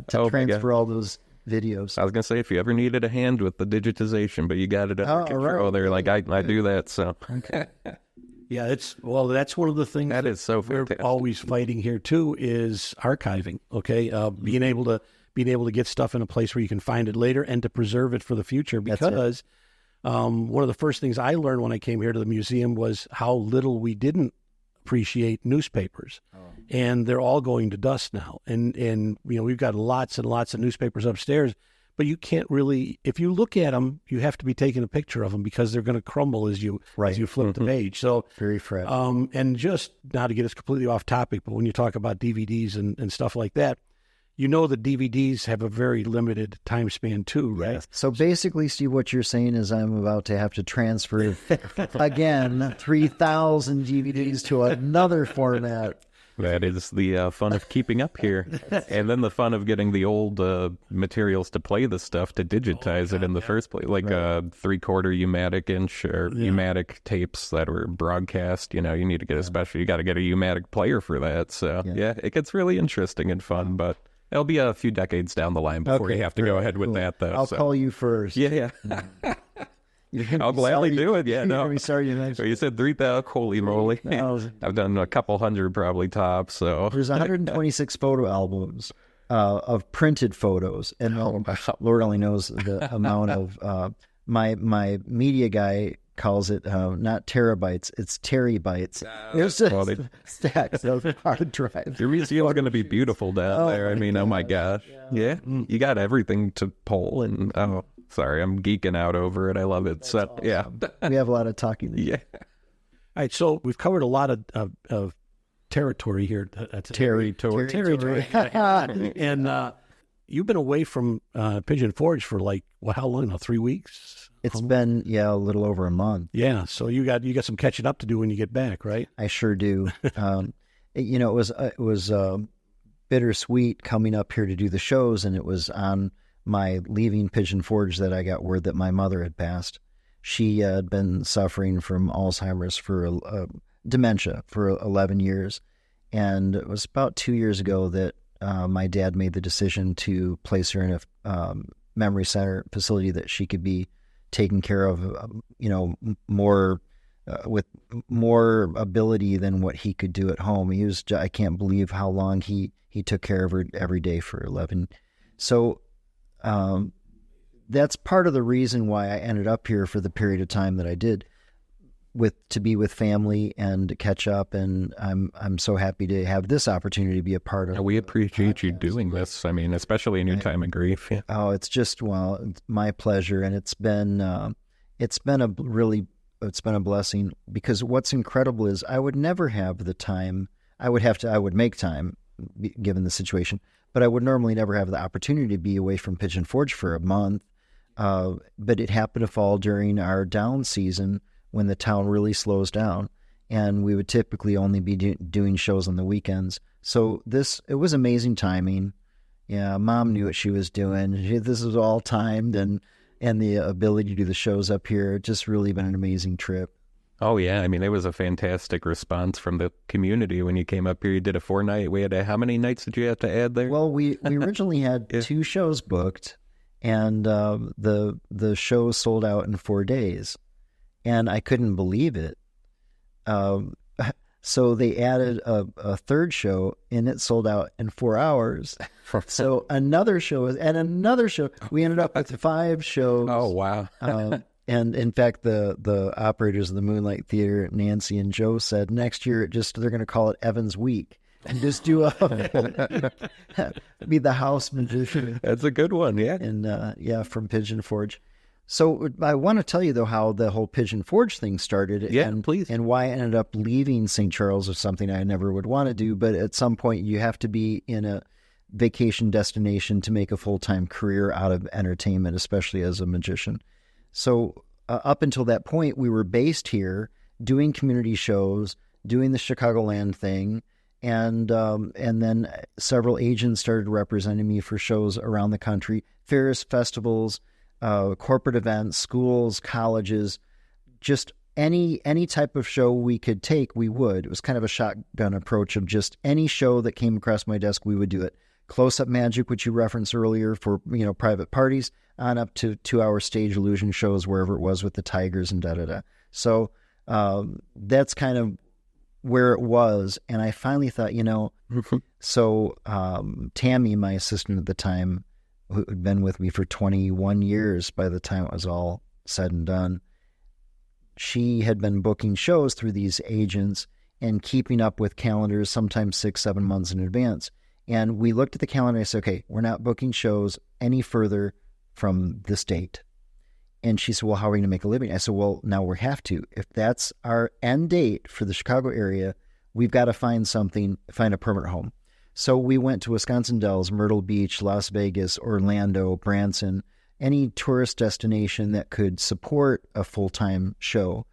to transfer all those videos. I was gonna say, if you ever needed a hand with the digitization, but you got it under control. They're like, I do that. So yeah, that's one of the things that is so fantastic. We're always fighting here too is archiving. Okay, being able to get stuff in a place where you can find it later and to preserve it for the future. Because one of the first things I learned when I came here to the museum was how little we didn't appreciate newspapers. And they're all going to dust now. And we've got lots and lots of newspapers upstairs, but you can't really, if you look at them, you have to be taking a picture of them because they're going to crumble as you flip the page. So very fragile. And just not to get us completely off topic, but when you talk about DVDs and stuff like that, the DVDs have a very limited time span too, right? Yes. So basically, Steve, what you're saying is I'm about to have to transfer again 3,000 DVDs to another format. That is the fun of keeping up here. And then the fun of getting the old materials to play the stuff to digitize it in the first place. Like 3/4 U-matic inch or U-matic tapes that were broadcast. You need to get you got to get a U-matic player for that. So it gets really interesting and fun, but it'll be a few decades down the line before you have to go ahead with that, though. I'll call you first. Yeah. I'll gladly do it. Yeah, no. Sorry you mentioned. You said 3,000. Holy moly! I've done a couple hundred probably tops. So there's 126 photo albums of printed photos, and Lord only knows the amount of. My media guy calls it not terabytes, it's terabytes. It's just stacks of hard drives. Your museum's going to be beautiful down there. I mean, oh my gosh, yeah. You got everything to pull and Sorry, I'm geeking out over it. I love it. So, awesome. Yeah. We have a lot of talking to do. Yeah. All right, so we've covered a lot of territory here. Territory. And you've been away from Pigeon Forge for how long now? 3 weeks? It's been, a little over a month. Yeah, so you got some catching up to do when you get back, right? I sure do. It was bittersweet coming up here to do the shows, and it was on my leaving Pigeon Forge that I got word that my mother had passed. She had been suffering from Alzheimer's for dementia for 11 years. And it was about 2 years ago that my dad made the decision to place her in a memory center facility that she could be taken care of, more with more ability than what he could do at home. I can't believe how long he took care of her every day for 11. So that's part of the reason why I ended up here for the period of time that I did, to be with family and to catch up. And I'm so happy to have this opportunity to be a part of. We appreciate you doing this. I mean, especially in your time of grief. Yeah. Oh, it's just it's my pleasure, and it's been a blessing, because what's incredible is I would never have the time I would make time given the situation, but I would normally never have the opportunity to be away from Pigeon Forge for a month. But it happened to fall during our down season when the town really slows down, and we would typically only be doing shows on the weekends. So it was amazing timing. Yeah, Mom knew what she was doing. This was all timed, and the ability to do the shows up here, just really been an amazing trip. Oh, yeah. I mean, it was a fantastic response from the community when you came up here. You did a 4-night. We had how many nights did you have to add there? Well, we originally had 2 shows booked, and the show sold out in 4 days, and I couldn't believe it. So they added a third show, and it sold out in 4 hours. So another show and another show. We ended up with 5 shows. Oh, wow. And in fact, the operators of the Moonlight Theater, Nancy and Joe, said next year they're going to call it Evans Week and just do be the house magician. That's a good one, yeah. And from Pigeon Forge. So I want to tell you though how the whole Pigeon Forge thing started. Yeah, please. And why I ended up leaving St. Charles is something I never would want to do. But at some point, you have to be in a vacation destination to make a full-time career out of entertainment, especially as a magician. So up until that point, we were based here, doing community shows, doing the Chicagoland thing, and then several agents started representing me for shows around the country, fairs, festivals, corporate events, schools, colleges, just any type of show we could take, we would. It was kind of a shotgun approach of just any show that came across my desk, we would do it. Close-up magic, which you referenced earlier for, private parties, on up to 2-hour stage illusion shows wherever it was with the Tigers and da-da-da. So that's kind of where it was. And I finally thought, so Tammy, my assistant at the time, who had been with me for 21 years by the time it was all said and done, she had been booking shows through these agents and keeping up with calendars, sometimes 6-7 months in advance. And we looked at the calendar and I said, okay, we're not booking shows any further from this date. And she said, well, how are we going to make a living? I said, well, now we have to. If that's our end date for the Chicago area, we've got to find a permanent home. So we went to Wisconsin Dells, Myrtle Beach, Las Vegas, Orlando, Branson, any tourist destination that could support a full-time show.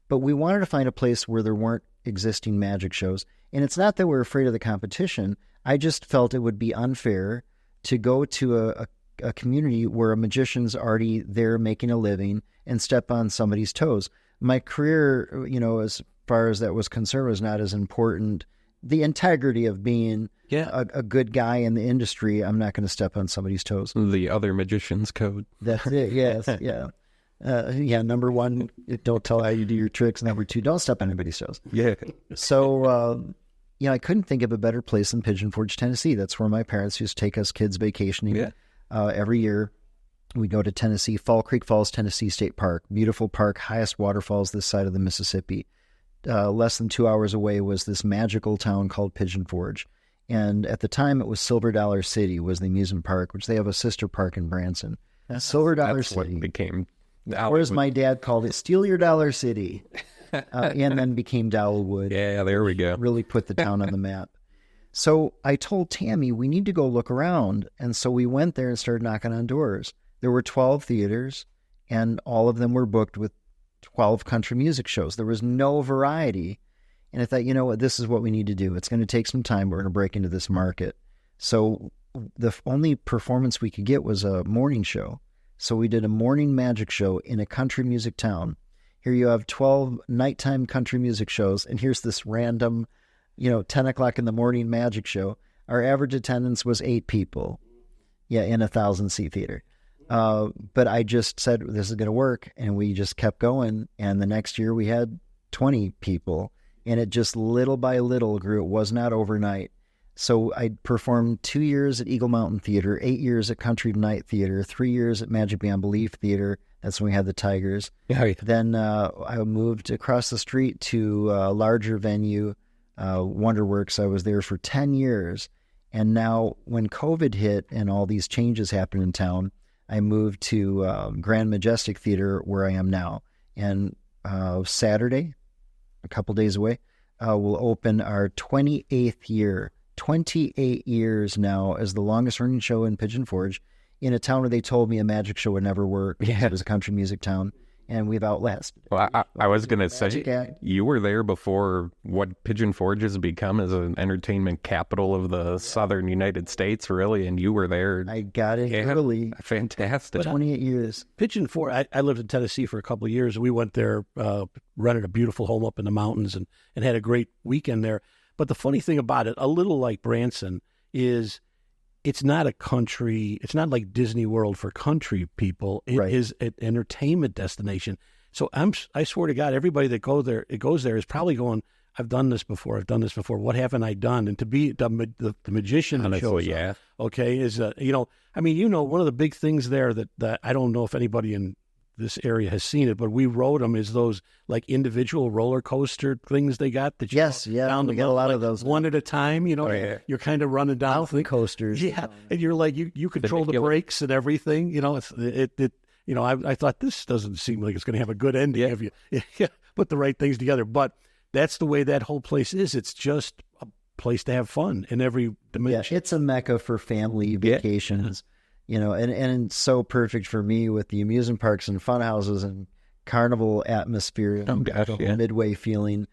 But we wanted to find a place where there weren't existing magic shows. And it's not that we're afraid of the competition. I just felt it would be unfair to go to a community where a magician's already there making a living and step on somebody's toes. My career, as far as that was concerned, was not as important. The integrity of being a good guy in the industry, I'm not going to step on somebody's toes. The other magician's code. That's it, yes, yeah. Number 1, don't tell how you do your tricks. Number 2, don't step on anybody's toes. Yeah. So, I couldn't think of a better place than Pigeon Forge, Tennessee. That's where my parents used to take us kids vacationing. Yeah. Every year we go to Tennessee, Fall Creek Falls, Tennessee State Park. Beautiful park, highest waterfalls this side of the Mississippi. Less than 2 hours away was this magical town called Pigeon Forge. And at the time it was Silver Dollar City was the amusement park, which they have a sister park in Branson. Silver Dollar City. That's what became... Or as my dad called it, Steal Your Dollar City. And then became Dowellwood. Yeah, there we go. Really put the town on the map. So I told Tammy, we need to go look around. And so we went there and started knocking on doors. There were 12 theaters, and all of them were booked with 12 country music shows. There was no variety. And I thought, what, this is what we need to do. It's going to take some time. We're going to break into this market. So the only performance we could get was a morning show. So we did a morning magic show in a country music town. Here you have 12 nighttime country music shows, and here's this random, 10 o'clock in the morning magic show. Our average attendance was 8 people, in a 1,000-seat theater. But I just said, this is going to work, and we just kept going, and the next year we had 20 people, and it just little by little grew. It was not overnight. So I performed 2 years at Eagle Mountain Theater, 8 years at Country Night Theater, 3 years at Magic Beyond Belief Theater. That's when we had the Tigers. Yeah. Then I moved across the street to a larger venue, Wonderworks. I was there for 10 years. And now when COVID hit and all these changes happened in town, I moved to Grand Majestic Theater where I am now. And Saturday, a couple days away, will open our 28th year. 28 years now as the longest running show in Pigeon Forge, in a town where they told me a magic show would never work. Yeah. It was a country music town, and we've outlasted. Well, I was going to say, act. you were there before what Pigeon Forge has become as an entertainment capital of the southern United States, really, and you were there. I got it early. Fantastic. 28 years. Pigeon Forge, I lived in Tennessee for a couple of years. We went there, rented a beautiful home up in the mountains and had a great weekend there. But the funny thing about it, a little like Branson, is it's not a country, it's not like Disney World for country people. It is an entertainment destination. So I swear to God, everybody that goes there is probably going, I've done this before. What haven't I done? And to be the magician that shows up, okay, is, one of the big things there that I don't know if anybody in this area has seen it, but we rode them is those like individual roller coaster things they got that you down we got a lot of those one at a time, you're kind of running down mountain coasters. Yeah. And you're like, you control the brakes and everything, I thought this doesn't seem like it's going to have a good ending if you put the right things together, but that's the way that whole place is. It's just a place to have fun in every dimension. Yeah, it's a mecca for family vacations. And it's so perfect for me with the amusement parks and fun houses and carnival atmosphere, midway feeling,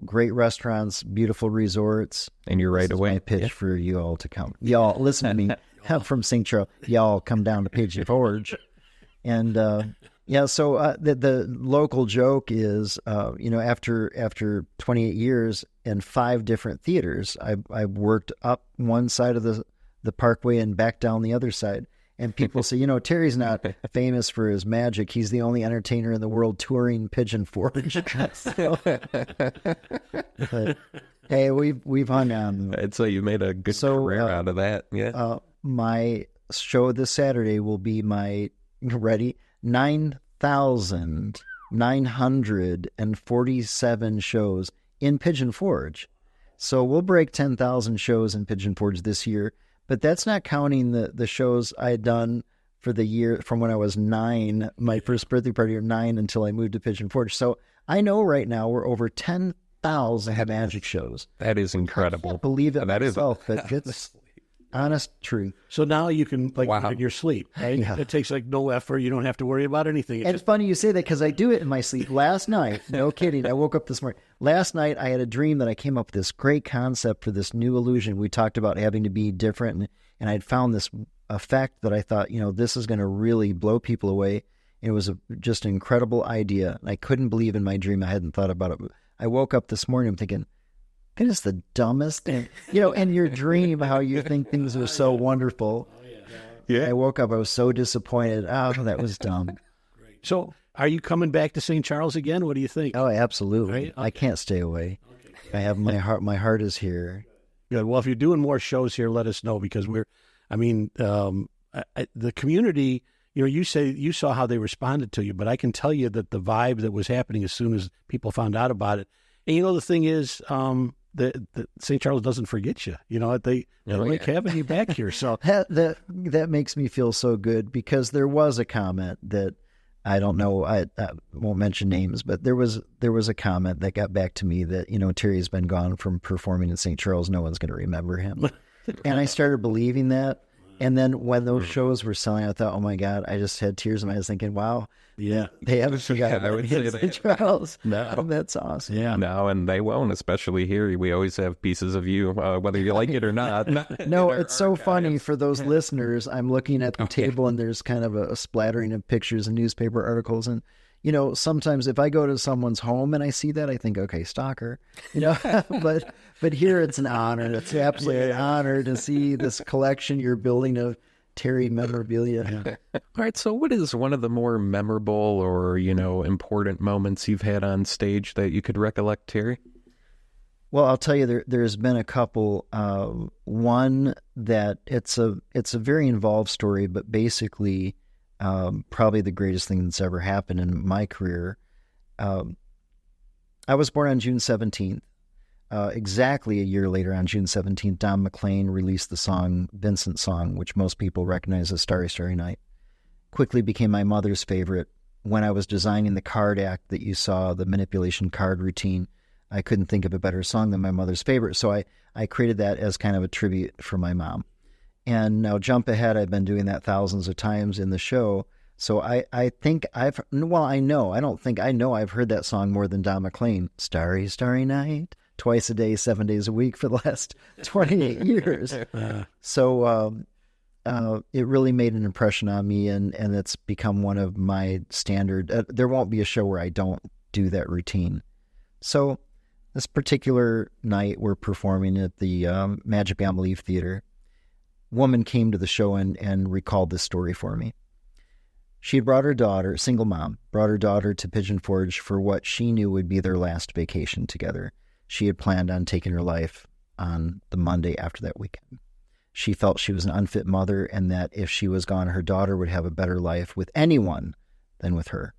great restaurants, beautiful resorts. And you're right away. My pitch for you all to come. Y'all, listen to me. I'm from St. Charles. Y'all come down to Pigeon Forge. And, so the local joke is, after 28 years and 5 different theaters, I worked up one side of the parkway and back down the other side. And people say, Terry's not famous for his magic. He's the only entertainer in the world touring Pigeon Forge. But, hey, we've hung on. I'd say you made a good career out of that. Yeah. My show this Saturday will be my 9,947 shows in Pigeon Forge. So we'll break 10,000 shows in Pigeon Forge this year. But that's not counting the shows I had done for the year from when I was 9, my first birthday party of 9 until I moved to Pigeon Forge. So I know right now we're over 10,000 magic shows. That is incredible. I can't believe it that myself, but it's honest truth. So now you can in your sleep, right? Yeah. It takes no effort. You don't have to worry about anything. It's funny you say that because I do it in my sleep. Last night, no kidding, I woke up this morning. Last night I had a dream that I came up with this great concept for this new illusion. We talked about having to be different, and I'd found this effect that I thought, this is going to really blow people away. And it was just an incredible idea. And I couldn't believe in my dream I hadn't thought about it. I woke up this morning, I'm thinking, that is the dumbest. And, in your dream, how you think things are so wonderful. Yeah. I woke up, I was so disappointed. Oh, that was dumb. Great. So are you coming back to St. Charles again? What do you think? Oh, absolutely. Right? Okay. I can't stay away. Okay. I have my heart is here. Good. Well, if you're doing more shows here, let us know because the community, you say you saw how they responded to you, but I can tell you that the vibe that was happening as soon as people found out about it. And the thing is, the St. Charles doesn't forget you. They like having you back here. So that makes me feel so good because there was a comment that I don't know. I won't mention names, but there was a comment that got back to me that Terry's been gone from performing in St. Charles. No one's going to remember him, and I started believing that. And then when those shows were selling, I thought, oh my God, I just had tears in my eyes thinking, wow. Yeah. They haven't forgotten I would say St. Charles. No. That's awesome. Yeah. No, and they won't, especially here. We always have pieces of you, whether you like it or not. No, it's so funny for those listeners. I'm looking at the table and there's kind of a splattering of pictures and newspaper articles. And, sometimes if I go to someone's home and I see that, I think, okay, stalker, but here it's an honor. It's absolutely an honor to see this collection you're building of Terry memorabilia. Yeah. All right. So what is one of the more memorable or, important moments you've had on stage that you could recollect, Terry? Well, I'll tell you, there's been a couple. One that it's a very involved story, but basically probably the greatest thing that's ever happened in my career. I was born on June 17th. Exactly a year later, on June 17th, Don McLean released the song, Vincent song, which most people recognize as Starry, Starry Night. Quickly became my mother's favorite. When I was designing the card act that you saw, the manipulation card routine, I couldn't think of a better song than my mother's favorite. So I created that as kind of a tribute for my mom. And now Jump Ahead, I've been doing that thousands of times in the show. So I think I know I've heard that song more than Don McLean. Starry, Starry Night, twice a day, 7 days a week for the last 28 years. So it really made an impression on me, and it's become one of my standard. There won't be a show where I don't do that routine. So this particular night, we're performing at the Magic Band Believe Theater. Woman came to the show and recalled this story for me. She had brought her daughter, single mom, brought her daughter to Pigeon Forge for what she knew would be their last vacation together. She had planned on taking her life on the Monday after that weekend. She felt she was an unfit mother and that if she was gone, her daughter would have a better life with anyone than with her.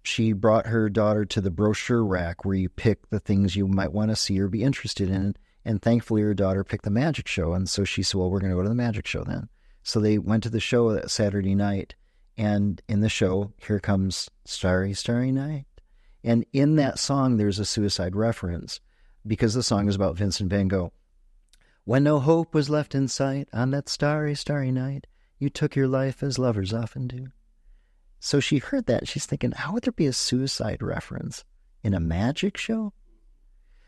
She brought her daughter to the brochure rack where you pick the things you might want to see or be interested in. And thankfully, her daughter picked the magic show. And so she said, well, we're going to go to the magic show then. So they went to the show that Saturday night. And in the show, here comes Starry, Starry Night. And in that song, there's a suicide reference because the song is about Vincent van Gogh. When no hope was left in sight on that starry, starry night, you took your life as lovers often do. So she heard that. She's thinking, how would there be a suicide reference in a magic show?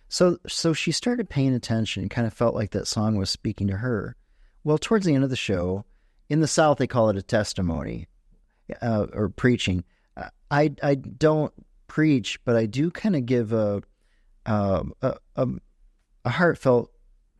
So she started paying attention and kind of felt like that song was speaking to her. Well, towards the end of the show, in the South, they call it a testimony or preaching. I don't preach, but I do kind of give a heartfelt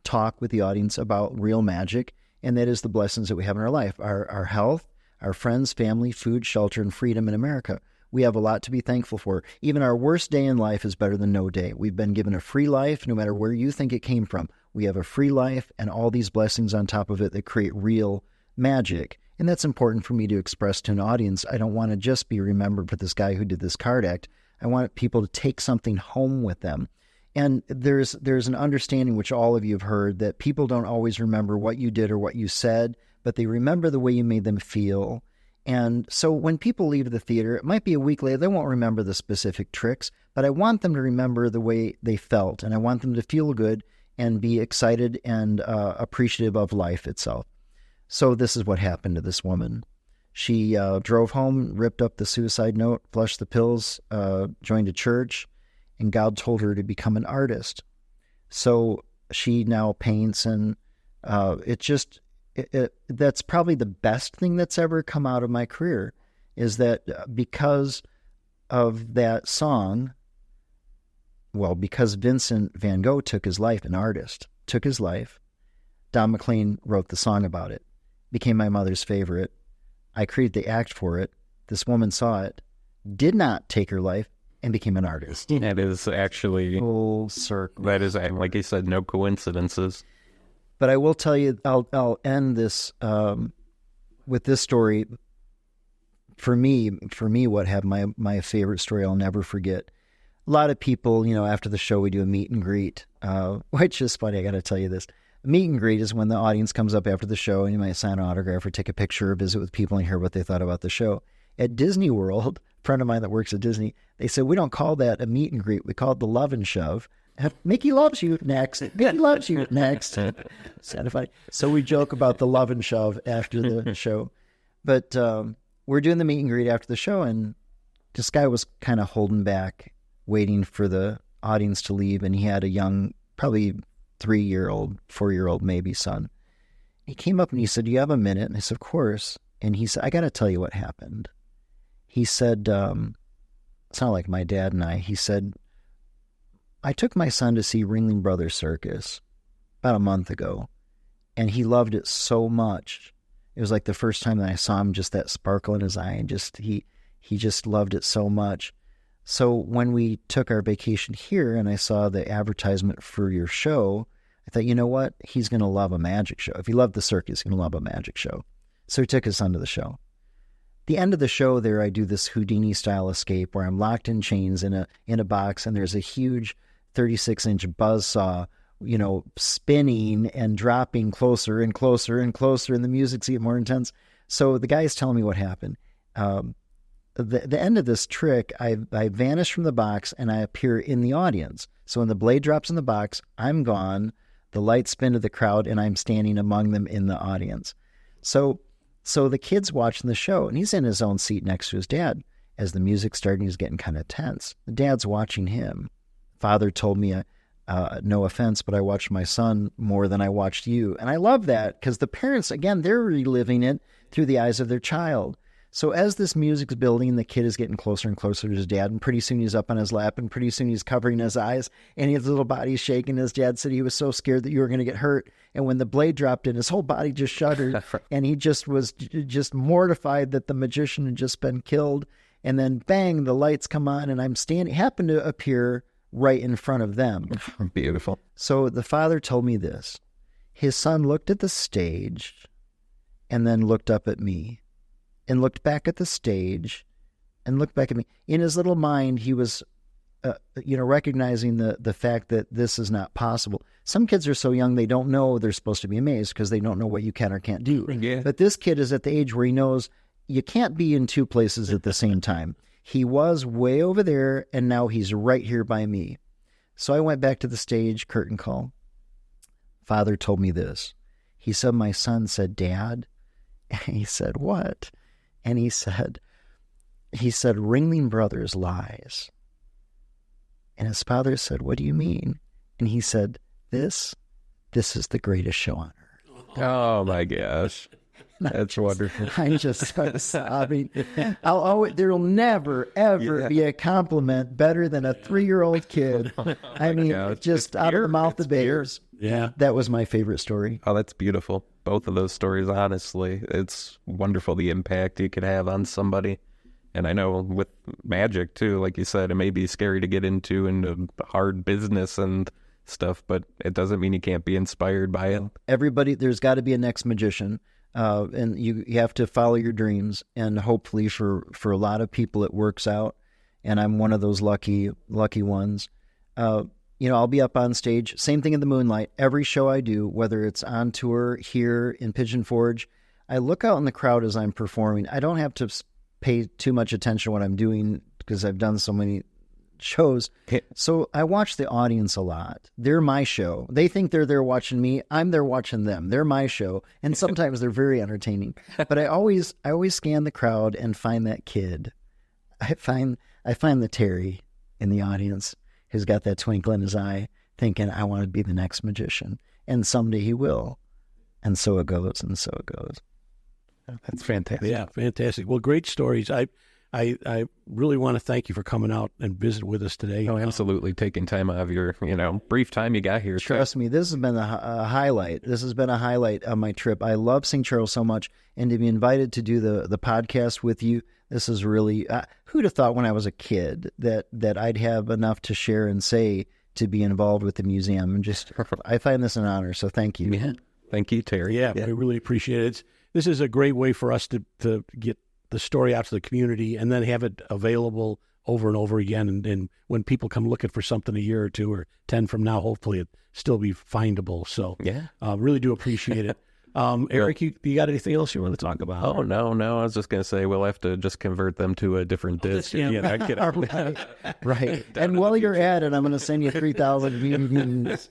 talk with the audience about real magic, and that is the blessings that we have in our life, our health, our friends, family, food, shelter, and freedom in America. We have a lot to be thankful for. Even our worst day in life is better than no day. We've been given a free life, no matter where you think it came from. We have a free life and all these blessings on top of it that create real magic. And that's important for me to express to an audience. I don't want to just be remembered for this guy who did this card act. I want people to take something home with them. And there's an understanding, which all of you have heard, that people don't always remember what you did or what you said, but they remember the way you made them feel. And so when people leave the theater, it might be a week later, they won't remember the specific tricks, but I want them to remember the way they felt, and I want them to feel good and be excited and appreciative of life itself. So this is what happened to this woman. She drove home, ripped up the suicide note, flushed the pills, joined a church, and God told her to become an artist. So she now paints, and that's probably the best thing that's ever come out of my career, is that because of that song, well, because Vincent van Gogh took his life, an artist, took his life, Don McLean wrote the song about it, became my mother's favorite. I created the act for it. This woman saw it, did not take her life, and became an artist. That is actually full circle. That is, like you said, no coincidences. But I will tell you, I'll end this with this story. For me, what had my favorite story I'll never forget. A lot of people, after the show, we do a meet and greet, which is funny. I got to tell you this. A meet and greet is when the audience comes up after the show and you might sign an autograph or take a picture or visit with people and hear what they thought about the show. At Disney World, a friend of mine that works at Disney, they said, we don't call that a meet and greet. We call it the love and shove. Mickey loves you next. Mickey loves you next. Sounded funny. So we joke about the love and shove after the show. But we're doing the meet and greet after the show, and this guy was kind of holding back, waiting for the audience to leave, and he had a young, probably 3-year-old, 4-year-old maybe son. He came up and he said, do you have a minute? And I said, of course. And he said, I got to tell you what happened. He said, it's not like my dad and I. He said, I took my son to see Ringling Brothers Circus about a month ago, and he loved it so much. It was like the first time that I saw him, just that sparkle in his eye, and he just loved it so much. So when we took our vacation here and I saw the advertisement for your show, I thought, you know what? He's going to love a magic show. If he loved the circus, he's going to love a magic show. So he took his son to the show. The end of the show there, I do this Houdini-style escape where I'm locked in chains in a box, and there's a huge 36-inch buzzsaw, spinning and dropping closer and closer and closer, and the music's getting more intense. So the guy's telling me what happened. the end of this trick, I vanish from the box and I appear in the audience. So when the blade drops in the box, I'm gone. The lights spin to the crowd, and I'm standing among them in the audience. So the kid's watching the show, and he's in his own seat next to his dad. As the music's starting, he's getting kind of tense. The dad's watching him. Father told me, no offense, but I watched my son more than I watched you. And I love that because the parents, again, they're reliving it through the eyes of their child. So as this music's building, the kid is getting closer and closer to his dad, and pretty soon he's up on his lap, and pretty soon he's covering his eyes, and his little body's shaking. His dad said he was so scared that you were going to get hurt. And when the blade dropped in, his whole body just shuddered, and he just was just mortified that the magician had just been killed. And then bang, the lights come on, and I'm happen to appear right in front of them. Beautiful. So the father told me this. His son looked at the stage and then looked up at me and looked back at the stage and looked back at me. In his little mind, he was, recognizing the fact that this is not possible. Some kids are so young, they don't know they're supposed to be amazed because they don't know what you can or can't do. Yeah. But this kid is at the age where he knows you can't be in two places at the same time. He was way over there, and now he's right here by me. So I went back to the stage, curtain call. Father told me this. He said, my son said, Dad. And he said, what? And he said, Ringling Brothers lies. And his father said, what do you mean? And he said, this is the greatest show on earth. Oh my gosh. That's wonderful. I just started sobbing. There'll never, ever be a compliment better than a 3-year-old kid. I mean, just out of the mouth of babes. Yeah. That was my favorite story. Oh, that's beautiful. Both of those stories, honestly. It's wonderful the impact you could have on somebody. And I know with magic, too, like you said, it may be scary to get into hard business and stuff, but it doesn't mean you can't be inspired by it. Everybody, there's got to be a next magician. And you have to follow your dreams, and hopefully for a lot of people it works out. And I'm one of those lucky ones. I'll be up on stage, same thing in the Moonlight. Every show I do, whether it's on tour here in Pigeon Forge, I look out in the crowd as I'm performing. I don't have to pay too much attention to what I'm doing because I've done so many shows. So I watch the audience a lot. They're my show. They think they're there watching me. I'm there watching them. They're my show. And sometimes they're very entertaining. But I always scan the crowd and find that kid. I find the Terry in the audience who's got that twinkle in his eye thinking, I want to be the next magician. And someday he will. And so it goes, and so it goes. That's fantastic. Yeah, fantastic. Well, great stories. I really want to thank you for coming out and visit with us today. Oh, absolutely. Taking time out of your, brief time you got here. Trust me, this has been a highlight. This has been a highlight of my trip. I love St. Charles so much, and to be invited to do the podcast with you, this is really, who'd have thought when I was a kid that I'd have enough to share and say to be involved with the museum. And just, I find this an honor, so thank you. Yeah. Thank you, Terry. Yeah, we really appreciate it. This is a great way for us to get the story out to the community and then have it available over and over again. And when people come looking for something a year or 2 or 10 from now, hopefully it still be findable. So yeah, really do appreciate it. Eric, you got anything else you want to talk about? Oh, no. I was just going to say we'll have to just convert them to a different disc. Right. And while you're at it, I'm going to send you 3,000 views.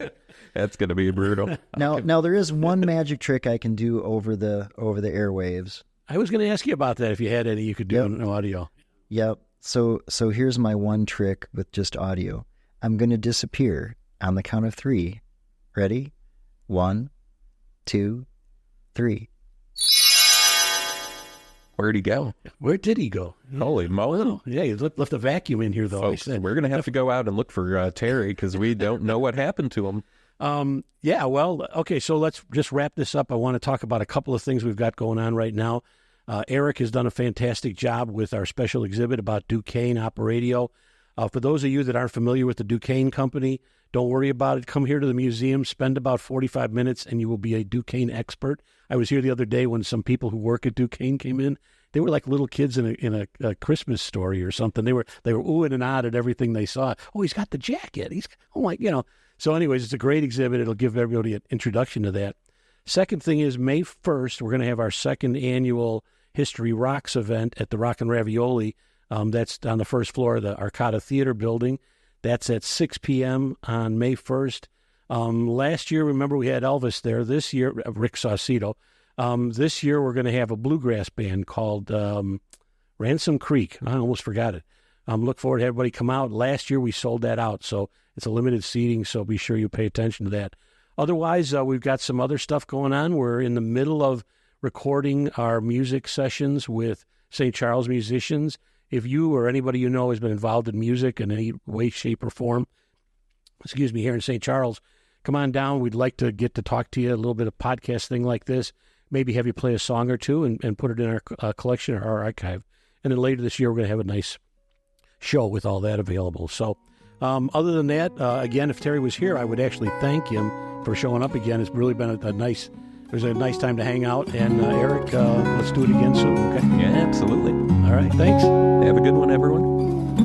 That's going to be brutal. Now there is one magic trick I can do over the airwaves. I was going to ask you about that if you had any you could do in audio. Yep. So here's my one trick with just audio. I'm going to disappear on the count of 3. Ready? 1, 2, 3. Where'd he go? Where did he go? Holy moly. Yeah, he left a vacuum in here, though. Folks, we're going to have to go out and look for Terry because we don't know what happened to him. Okay, so let's just wrap this up. I want to talk about a couple of things we've got going on right now. Eric has done a fantastic job with our special exhibit about Duquesne Opera Radio. For those of you that aren't familiar with the Duquesne Company, don't worry about it. Come here to the museum, spend about 45 minutes, and you will be a Duquesne expert. I was here the other day when some people who work at Duquesne came in. They were like little kids in a Christmas story or something. They were oohing and ahhing at everything they saw. Oh, he's got the jacket. So anyways, it's a great exhibit. It'll give everybody an introduction to that. Second thing is May 1st, we're going to have our second annual History Rocks event at the Rock and Ravioli. That's on the first floor of the Arcada Theater building. That's at 6 p.m. on May 1st. Last year, remember, we had Elvis there. This year, Rick Saucedo. This year, we're going to have a bluegrass band called Ransom Creek. I almost forgot it. Look forward to everybody come out. Last year, we sold that out, so it's a limited seating, so be sure you pay attention to that. Otherwise, we've got some other stuff going on. We're in the middle of recording our music sessions with St. Charles musicians. If you or anybody you know has been involved in music in any way, shape, or form, here in St. Charles, come on down. We'd like to get to talk to you, a little bit of podcast thing like this, maybe have you play a song or two and put it in our collection or our archive. And then later this year, we're going to have a nice show with all that available. So other than that, again, if Terry was here, I would actually thank him for showing up again. It's really been it was a nice time to hang out. And Eric, let's do it again soon, okay? Yeah, absolutely. All right, thanks. Have a good one, everyone.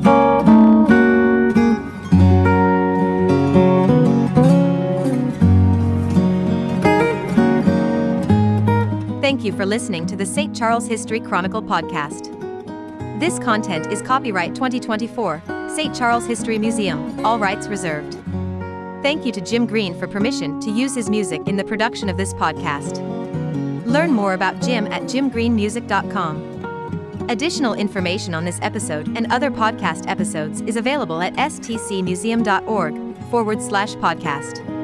Thank you for listening to the St. Charles History Chronicle podcast. This content is copyright 2024, St. Charles History Museum, all rights reserved. Thank you to Jim Green for permission to use his music in the production of this podcast. Learn more about Jim at jimgreenmusic.com. Additional information on this episode and other podcast episodes is available at stcmuseum.org/podcast.